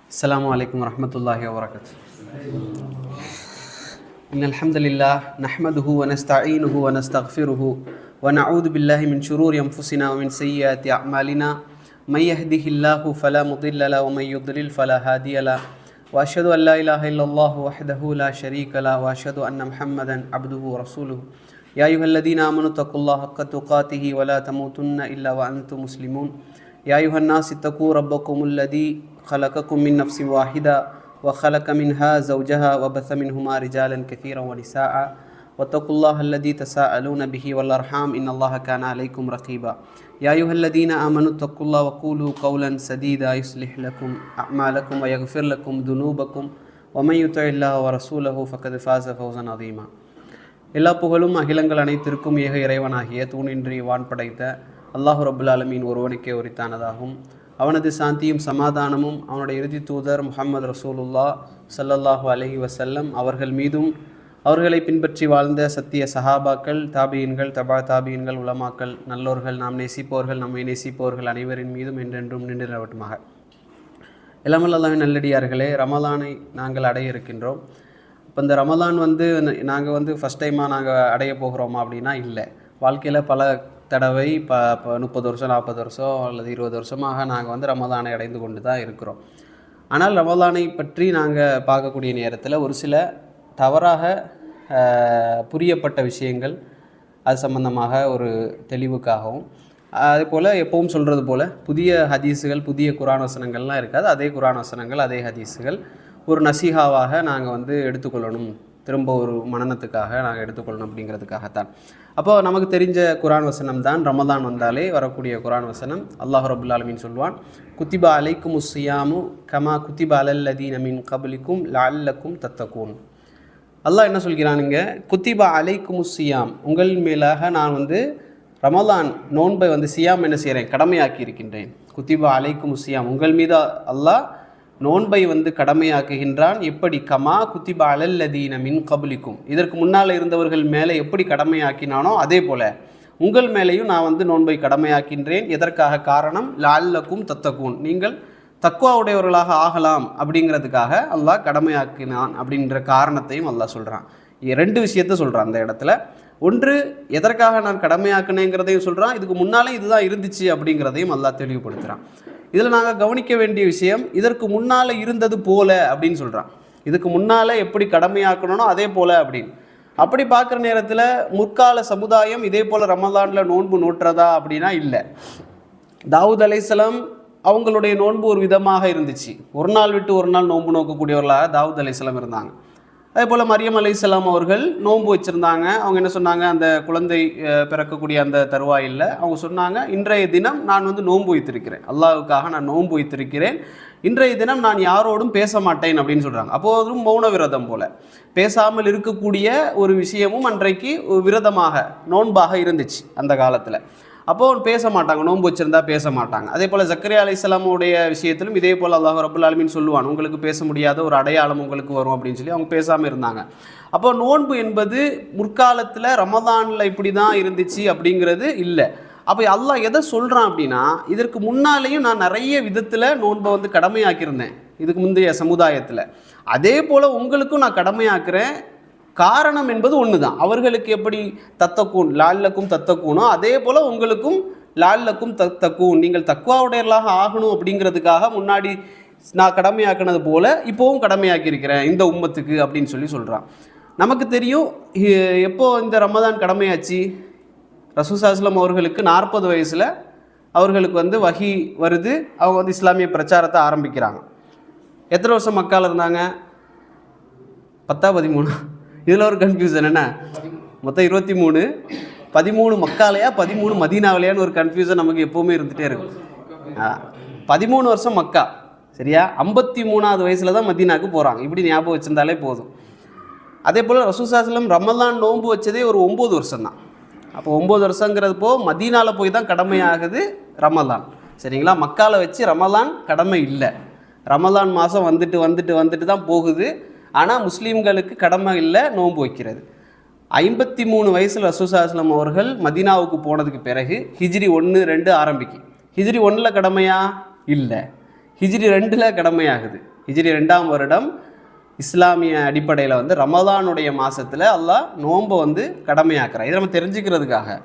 السلام عليكم ورحمة الله وبركاته. إن الحمد لله نحمده ونستعينه ونستغفره ونعوذ بالله من شرور أنفسنا ومن سيئات أعمالنا من يهده الله فلا مضل له ومن يضلل فلا هادي له وأشهد أن لا إله إلا الله وحده لا شريك له وأشهد أن محمدا عبده ورسوله يا أيها الذين آمنوا اتقوا الله حق تقاته ولا تموتن إلا وأنتم مسلمون يا أيها الناس اتقوا ربكم الذي خلقكم من نفس واحدة وخلق منها زوجها وبث منهما رجالا كثيرا ونساء واتقوا الله الذي تساءلون به والأرحام إن الله كان عليكم رقيبا يا أيها الذين آمنوا اتقوا الله وقولوا قولا سديدا يصلح لكم أعمالكم ويغفر لكم ذنوبكم ومن يطع الله ورسوله فقد فاز فوزا عظيما. எல்லா புகழும் அகிலங்கள் அனைத்திற்கும் ஏக இறைவனாகிய தூணின்றி வான் படைத்த அல்லாஹு ரப்புல் ஆலமீன் ஒருவனுக்கே உரித்தானதாகும். அவனது சாந்தியும் சமாதானமும் அவனுடைய இறுதி தூதர் முஹம்மது ரசூலுல்லாஹ் ஸல்லல்லாஹு அலைஹி வஸல்லம் அவர்கள் மீதும் அவர்களை பின்பற்றி வாழ்ந்த சத்திய சஹாபாக்கள், தாபியின்கள், தபா தாபியின்கள், உலமாக்கள், நல்லோர்கள், நாம் நேசிப்பவர்கள், நம்மை நேசிப்பவர்கள் அனைவரின் மீதும் என்றென்றும் நின்று நிலவட்டுமாக. எல்லாமல் அல்லாஹ்வின் நல்லடியார்களே, ரமலானை நாங்கள் அடைய இருக்கின்றோம். இப்போ இந்த ரமலான் நாங்கள் ஃபஸ்ட் டைமாக நாங்கள் அடைய போகிறோமா அப்படின்னா இல்லை. வாழ்க்கையில் பல தடவை 30 வருஷம் 40 வருஷம் அல்லது 20 வருஷமாக நாங்கள் ரமலானை அடைந்து கொண்டு தான் இருக்கிறோம். ஆனால் ரமலானை பற்றி நாங்கள் பார்க்கக்கூடிய நேரத்தில் ஒரு சில தவறாக புரியப்பட்ட விஷயங்கள் அது சம்பந்தமாக ஒரு தெளிவுக்காகவும், அதே போல் எப்பவும் சொல்கிறது போல் புதிய ஹதீஸுகள், புதிய குர்ஆன் வசனங்கள்லாம் இருக்காது. அதே குர்ஆன் வசனங்கள், அதே ஹதீஸுகள் ஒரு நசீஹாவாக நாங்கள் எடுத்துக்கொள்ளணும், திரும்ப ஒரு மனனத்துக்காக நாங்கள் எடுத்துக்கொள்ளணும் அப்படிங்கிறதுக்காகத்தான். அப்போது நமக்கு தெரிஞ்ச குர்ஆன் வசனம் தான் ரமலான் வந்தாலே வரக்கூடிய குர்ஆன் வசனம். அல்லாஹ் ரப்புல் ஆலமீன் சொல்வான், குத்திபா அலைக்குமுஸ் ஸியாமு கமா குத்திபா அலல்லதீன மின் கப்லிக்கும் லஅல்லக்கும் தத்தகூன். அல்லாஹ் என்ன சொல்கிறானுங்க, குத்திபா அலைக்குமுஸ் ஸியாம், உங்கள் மேலாக நான் ரமலான் நோன்பை சியாம் என்ன செய்கிறேன், கடமையாக்கி இருக்கின்றேன். குத்திபா அலைக்குமுஸ் ஸியாம், உங்கள் மீது அல்லாஹ் நோன்பை கடமையாக்குகின்றான். எப்படி? கமா குத்திபா அலல்லதீன மின் கப்லிக்கும், இதற்கு முன்னால் இருந்தவர்கள் மேலே எப்படி கடமையாக்கினானோ அதே போல் உங்கள் மேலேயும் நான் நோன்பை கடமையாக்கின்றேன். எதற்காக? காரணம் லஅல்லக்கும் தத்தகூன், நீங்கள் தக்வா உடையவர்களாக ஆகலாம் அப்படிங்கிறதுக்காக அல்லாஹ் கடமையாக்கினான் அப்படின்ற காரணத்தையும் அல்லாஹ் சொல்கிறான். 2 விஷயத்த சொல்கிறான் அந்த இடத்துல. ஒன்று, எதற்காக நான் கடமையாக்கினேங்கிறதையும் சொல்கிறான், இதுக்கு முன்னாலே இதுதான் இருந்துச்சு அப்படிங்கிறதையும் அல்லாஹ் தெளிவுபடுத்துகிறான். இதில் நாங்கள் கவனிக்க வேண்டிய விஷயம், இதற்கு முன்னால் இருந்தது போல அப்படின்னு சொல்கிறான். இதுக்கு முன்னால் எப்படி கடமையாக்கணும்னோ அதே போல் அப்படின்னு. அப்படி பார்க்குற நேரத்தில் முற்கால சமுதாயம் இதே போல் ரமலானில் நோன்பு நோட்டுறதா அப்படின்னா இல்லை. தாவூத் அலைஹிஸ்ஸலாம் அவங்களுடைய நோன்பு ஒரு விதமாக இருந்துச்சு. ஒரு நாள் விட்டு ஒரு நாள் நோன்பு நோக்கக்கூடியவர்களாக தாவூத் அலைஹிஸ்ஸலாம் இருந்தாங்க. அதே போல் மரியம் அலைஹிஸ்ஸலாம் அவர்கள் நோன்பு வச்சுருந்தாங்க. அவங்க என்ன சொன்னாங்க, அந்த குழந்தை பிறக்கக்கூடிய அந்த தருவாயில் அவங்க சொன்னாங்க, இன்றைய தினம் நான் நோன்பு வைத்திருக்கிறேன், அல்லாஹ்வுக்காக நான் நோன்பு வைத்திருக்கிறேன், இன்றைய தினம் நான் யாரோடும் பேச மாட்டேன் அப்படின்னு சொல்கிறாங்க. அப்போதும் மௌன விரதம் போல் பேசாமல் இருக்கக்கூடிய ஒரு விஷயமும் அன்றைக்கு விரதமாக நோன்பாக இருந்துச்சு அந்த காலத்தில். அப்போது பேச மாட்டாங்க, நோன்பு வச்சுருந்தா பேச மாட்டாங்க. அதே போல் ஜக்கரியா அலைஹிஸ்ஸலாமுடைய விஷயத்திலும் இதே போல் அல்லாஹ் ரப்புல் ஆலமீன் சொல்லுவான், உங்களுக்கு பேச முடியாத ஒரு அடையாளம் உங்களுக்கு வரும் அப்படின்னு சொல்லி அவங்க பேசாமல் இருந்தாங்க. அப்போ நோன்பு என்பது முற்காலத்தில் ரமலானில் இப்படி தான் இருந்துச்சு அப்படிங்கிறது இல்லை. அப்போ அல்லாஹ் எதை சொல்கிறான் அப்படின்னா, இதற்கு முன்னாலேயும் நான் நிறைய விதத்தில் நோன்பை கடமையாக்கியிருந்தேன் இதுக்கு முந்தைய சமுதாயத்தில், அதே போல் உங்களுக்கும் நான் கடமையாக்குறேன். காரணம் என்பது ஒன்று தான். அவர்களுக்கு எப்படி தத்தக்கூன் லால்லக்கும் தத்தக்கூனோ அதே போல் உங்களுக்கும் லால்லக்கும் தத்தக்கூன், நீங்கள் தக்வாவுடையர்களாக ஆகணும் அப்படிங்கிறதுக்காக முன்னாடி நான் கடமையாக்கினது போல் இப்போவும் கடமையாக்கியிருக்கிறேன் இந்த உம்மத்துக்கு அப்படின்னு சொல்கிறான். நமக்கு தெரியும், எப்போ இந்த ரமதான் கடமையாச்சு, ரசூல் ஸல்லல்லாஹு அலைஹி வஸல்லம் அவர்களுக்கு 40 வயசில் அவர்களுக்கு வஹி வருது. அவங்க இஸ்லாமிய பிரச்சாரத்தை ஆரம்பிக்கிறாங்க. எத்தனை வருஷம் மக்கால இருந்தாங்க? 10 13? இதில் ஒரு கன்ஃபியூசன் என்ன, மொத்தம் 23. 13 மக்காலையா 13 மதீனாவிலையான்னு ஒரு கன்ஃபியூசன் நமக்கு எப்போவுமே இருந்துகிட்டே இருக்கும். 13 வருஷம் மக்கா, சரியா? 53வது வயசில் தான் மதீனாவுக்கு போகிறாங்க. இப்படி ஞாபகம் வச்சுருந்தாலே போதும். அதே போல் ரசூல் ஸல்லல்லாஹு அலைஹி வஸல்லம் ரமலான் நோன்பு வச்சதே ஒரு 9 வருஷம் தான். அப்போ 9 வருஷங்கிறப்போ மதீனாவில் போய் தான் கடமையாகுது ரமலான், சரிங்களா? மக்காவில் வச்சு ரமலான் கடமை இல்லை. ரமலான் மாதம் வந்துட்டு தான் போகுது. ஆனால் முஸ்லீம்களுக்கு கடமை இல்லை நோன்பு வைக்கிறது. 53 வயசில் ரசூல் ஸல்லல்லாஹு அலைஹி வஸல்லம் அவர்கள் மதீனாவுக்கு போனதுக்கு பிறகு ஹிஜ்ரி 1, 2 ஆரம்பிக்கும். ஹிஜ்ரி 1ல் கடமையா? இல்லை. ஹிஜ்ரி 2ல் கடமையாகுது. ஹிஜ்ரி 2ஆம் வருடம் இஸ்லாமிய அடிப்படையில் வந்து ரமலானுடைய மாதத்தில் அல்லாஹ் நோன்பை வந்து கடமையாக்குறான். இதை நம்ம தெரிஞ்சுக்கிறதுக்காக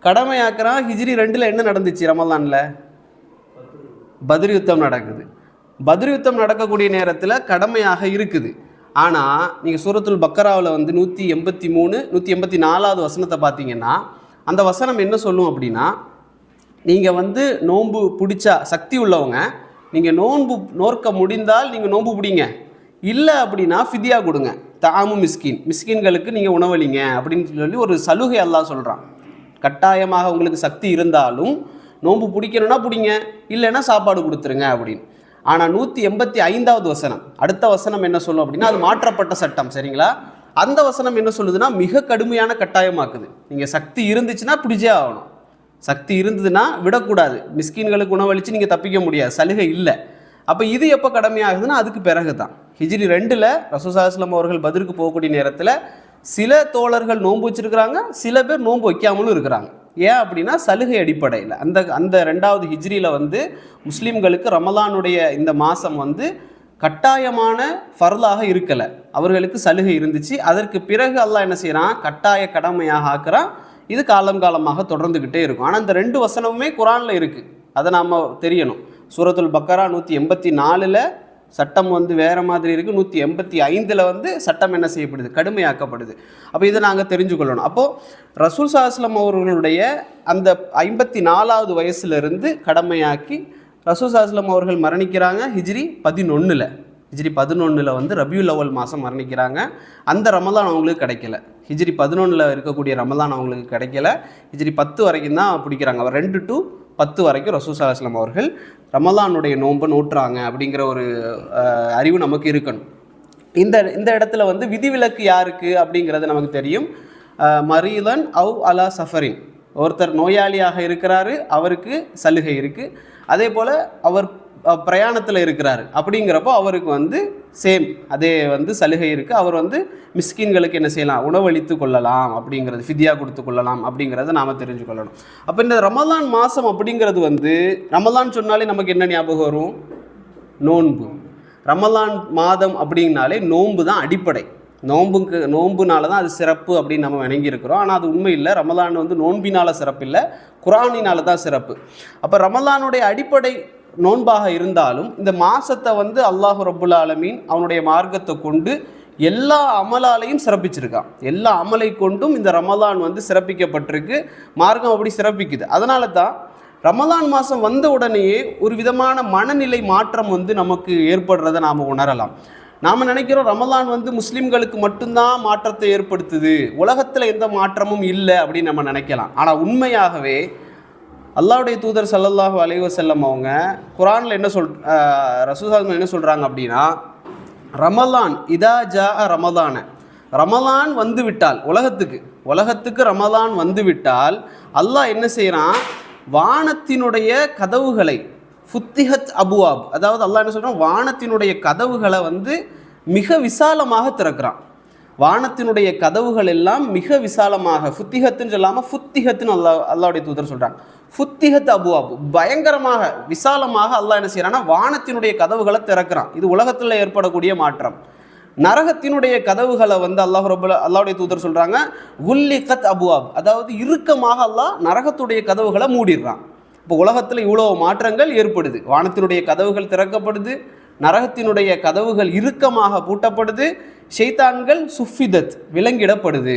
கடமையாக்குறான். ஹிஜ்ரி 2ல் என்ன நடந்துச்சு? ரமலானில் பத்ர் யுத்தம் நடக்குது. பத்ர் யுத்தம் நடக்கக்கூடிய நேரத்தில் கடமையாக இருக்குது. ஆனால் நீங்கள் சூரத்துல் பக்கராவில் வந்து 183 184வது வசனத்தை பார்த்தீங்கன்னா அந்த வசனம் என்ன சொல்லும் அப்படின்னா, நீங்கள் வந்து நோன்பு பிடிச்சா சக்தி உள்ளவங்க நீங்கள் நோன்பு நோற்க முடிந்தால் நீங்கள் நோன்பு பிடிங்க, இல்லை அப்படின்னா ஃபிதியா கொடுங்க, தாமு மிஸ்கின்களுக்கு நீங்கள் உணவளிங்க அப்படின்னு சொல்லி ஒரு சலுகை அல்லாஹ் சொல்கிறான். கட்டாயமாக உங்களுக்கு சக்தி இருந்தாலும் நோன்பு பிடிக்கணும்னா பிடிங்க, இல்லைன்னா சாப்பாடு கொடுத்துருங்க அப்படின்னு. ஆனால் 185வது வசனம் அடுத்த வசனம் என்ன சொல்லும் அப்படின்னா, அது மாற்றப்பட்ட சட்டம். சரிங்களா? அந்த வசனம் என்ன சொல்லுதுன்னா, மிக கடுமையான கட்டாயமாக்குது. நீங்கள் சக்தி இருந்துச்சுன்னா பிடிச்சே ஆகணும், சக்தி இருந்ததுன்னா விடக்கூடாது, மிஸ்கின்களுக்கு உணவளித்து நீங்கள் தப்பிக்க முடியாது, சலுகை இல்லை. அப்போ இது எப்போ கடமையாகுதுன்னா அதுக்கு பிறகு தான். ஹிஜ்ரி 2ல் ரசூலுல்லாஹி ஸல்லல்லாஹு அலைஹி வஸல்லம் அவர்கள் பத்ருக்கு போகக்கூடிய நேரத்தில் சில தோழர்கள் நோன்பு வச்சிருக்கிறாங்க, சில பேர் நோன்பு வைக்காமலும் இருக்கிறாங்க. ஏன் அப்படின்னா சலுகை அடிப்படையில் அந்த 2வது ஹிஜ்ரியில் வந்து முஸ்லீம்களுக்கு ரமலானுடைய இந்த மாதம் வந்து கட்டாயமான ஃபர்லாக இருக்கலை, அவர்களுக்கு சலுகை இருந்துச்சு. அதற்கு பிறகு அல்லாஹ் என்ன செய்கிறான், கட்டாய கடமையாக ஆக்குறான். இது காலம் காலமாக தொடர்ந்துக்கிட்டே இருக்கும். ஆனால் இந்த 2 வசனமுமே குரானில் இருக்குது, அதை நாம் தெரியணும். சூரத்துல் பக்கரா 184ல் சட்டம் வந்து வேறு மாதிரி இருக்குது, 185ல் வந்து சட்டம் என்ன செய்யப்படுது, கடுமையாக்கப்படுது. அப்போ இதை நாங்கள் தெரிஞ்சு கொள்ளணும். அப்போது ரசூல் ஸல்லல்லாஹு அலைஹி வஸல்லம் அவர்களுடைய அந்த 54வது வயசுலேருந்து கடமையாக்கி ரசூல் ஸல்லல்லாஹு அலைஹி வஸல்லம் அவர்கள் மரணிக்கிறாங்க ஹிஜ்ரி 11ல். ஹிஜ்ரி 11ல் வந்து ரபியுல் அவ்வல் மாதம் மரணிக்கிறாங்க. அந்த ரமலான் அவங்களுக்கு கிடைக்கல. ஹிஜ்ரி 11ல் இருக்கக்கூடிய ரமலான் அவங்களுக்கு கிடைக்கல. ஹிஜ்ரி 10 வரைக்கும் தான் பிடிக்கிறாங்க. அவர் 2 to 10 வரைக்கும் ரசூல் ஸல்லல்லாஹு அலைஹி வஸல்லம் அவர்கள் ரமலானுடைய நோன்பை நோட்டுறாங்க அப்படிங்கிற ஒரு அறிவு நமக்கு இருக்கணும். இந்த இடத்துல வந்து விதிவிலக்கு யாருக்கு அப்படிங்கிறது நமக்கு தெரியும். மரீதன் அவ் அலா சஃபரின், ஒருத்தர் நோயாளியாக இருக்கிறாரு, அவருக்கு சலுகை இருக்குது. அதே போல் அவர் பிரயாணத்தில் இருக்கிறார் அப்படிங்கிறப்போ அவருக்கு வந்து சேம் அதே வந்து சலுகை இருக்குது. அவர் வந்து மிஸ்கின்களுக்கு என்ன செய்யலாம், உணவளித்து கொள்ளலாம் அப்படிங்கிறது, ஃபிதியா கொடுத்து கொள்ளலாம் அப்படிங்கிறத நாம் தெரிஞ்சு கொள்ளணும். அப்போ இந்த ரமலான் மாதம் அப்படிங்கிறது வந்து, ரமலான் சொன்னாலே நமக்கு என்ன ஞாபகம் வரும், நோன்பு. ரமலான் மாதம் அப்படின்னாலே நோன்பு தான் அடிப்படை. நோன்புனால தான் அது சிறப்பு அப்படின்னு நம்ம வணங்கியிருக்கிறோம். ஆனால் அது உண்மை இல்லை. ரமலான் வந்து நோன்பினால் சிறப்பு இல்லை, குரானினால தான் சிறப்பு. அப்போ ரமலானுடைய அடிப்படை நோன்பாக இருந்தாலும் இந்த மாதத்தை வந்து அல்லாஹு ரப்புல் ஆலமீன் அவனுடைய மார்க்கத்தை கொண்டு எல்லா அமலாலையும் சிறப்பிச்சிருக்கான். எல்லா அமலை கொண்டும் இந்த ரமலான் வந்து சிறப்பிக்கப்பட்டிருக்கு. மார்க்கம் அப்படி சிறப்பிக்குது. அதனால தான் ரமலான் மாதம் வந்த உடனேயே ஒரு விதமான மனநிலை மாற்றம் வந்து நமக்கு ஏற்படுறதை நாம் உணரலாம். நாம் நினைக்கிறோம் ரமலான் வந்து முஸ்லீம்களுக்கு மட்டும்தான் மாற்றத்தை ஏற்படுத்துது, உலகத்தில் எந்த மாற்றமும் இல்லை அப்படின்னு நம்ம நினைக்கலாம். ஆனால் உண்மையாகவே அல்லாஹ்வுடைய தூதர் ஸல்லல்லாஹு அலைஹி வஸல்லம் அவங்க குரானில் ரசூலுல்லாஹ் என்ன சொல்கிறாங்க அப்படின்னா, ரமலான் இதா ஜா ரமலான, ரமலான் வந்து விட்டால், உலகத்துக்கு ரமலான் வந்து விட்டால் அல்லாஹ் என்ன செய்கிறான், வானத்தினுடைய கதவுகளை ஃபுத்திஹத் அபுவாப், அதாவது அல்லாஹ் என்ன சொல்கிறான், வானத்தினுடைய கதவுகளை வந்து மிக விசாலமாக திறக்கிறான். வானத்தினுடைய கதவுகள் எல்லாம் மிக விசாலமாக, ஃபுத்திஹத்துன்னு சொல்லாமல் ஃபுத்திஹத்துன்னு அல்லாஹ்வுடைய தூதர் சொல்கிறாங்க. ஃபுத்திஹத் அபுவாப், பயங்கரமாக விசாலமாக அல்லாஹ் என்ன செய்யறான்னா வானத்தினுடைய கதவுகளை திறக்கிறான். இது உலகத்தில் ஏற்படக்கூடிய மாற்றம். நரகத்தினுடைய கதவுகளை வந்து அல்லாஹ்வுடைய தூதர் சொல்கிறாங்க குல்லிகத் அபுவாப், அதாவது இறுக்கமாக அல்லாஹ் நரகத்துடைய கதவுகளை மூடிடுறான். இப்போ உலகத்தில் இவ்வளோ மாற்றங்கள் ஏற்படுது. வானத்தினுடைய கதவுகள் திறக்கப்படுது, நரகத்தினுடைய கதவுகள் இறுக்கமாக பூட்டப்படுது, ஷைத்தான்கள் சுஃபிதத் விலங்கிடப்படுது.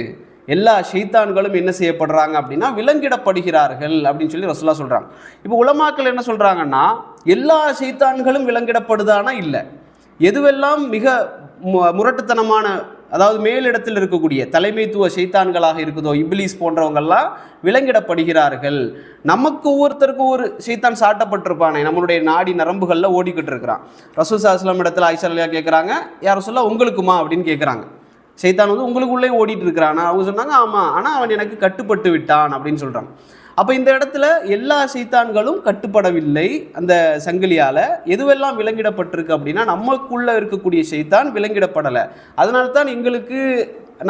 எல்லா ஷைத்தான்களும் என்ன செய்யப்படுறாங்க அப்படின்னா விலங்கிடப்படுகிறார்கள் அப்படின்னு சொல்லி ரசூலுல்லாஹ் சொல்கிறாங்க. இப்போ உலமாக்கள் என்ன சொல்கிறாங்கன்னா, எல்லா ஷைத்தான்களும் விலங்கிடப்படுதானா இல்லை, எதுவெல்லாம் மிக முரட்டுத்தனமான, அதாவது மேலிடத்தில் இருக்கக்கூடிய தலைமைத்துவ ஷைத்தான்களாக இருக்குதோ, இப்லீஸ் போன்றவங்கள்லாம் விலங்கிடப்படுகிறார்கள். நமக்கு ஒவ்வொருத்தருக்கும் ஒரு ஷைத்தான் சாட்டப்பட்டிருப்பானே, நம்மளுடைய நாடி நரம்புகளில் ஓடிக்கிட்டு இருக்கிறான். ரசூல் ஸல்லல்லாஹு அலைஹி வஸல்லம் இடத்துல ஆயிஷா ரலியல்லாஹு கேட்குறாங்க, யார் ரசூலுல்லாஹ் உங்களுக்குமா அப்படின்னு கேட்குறாங்க. ஷைத்தான் வந்து உங்களுக்குள்ளே ஓடிட்டு இருக்கிறானா? அவங்க சொன்னாங்க ஆமாம், ஆனால் அவன் எனக்கு கட்டுப்பட்டு விட்டான் அப்படின்னு சொல்கிறாங்க. அப்போ இந்த இடத்துல எல்லா ஷைத்தான்களும் கட்டுப்படவில்லை அந்த சங்கிலியால். எதுவெல்லாம் விலங்கிடப்பட்டிருக்கு அப்படின்னா, நமக்குள்ளே இருக்கக்கூடிய ஷைத்தான் விலங்கிடப்படலை. அதனால தான் எங்களுக்கு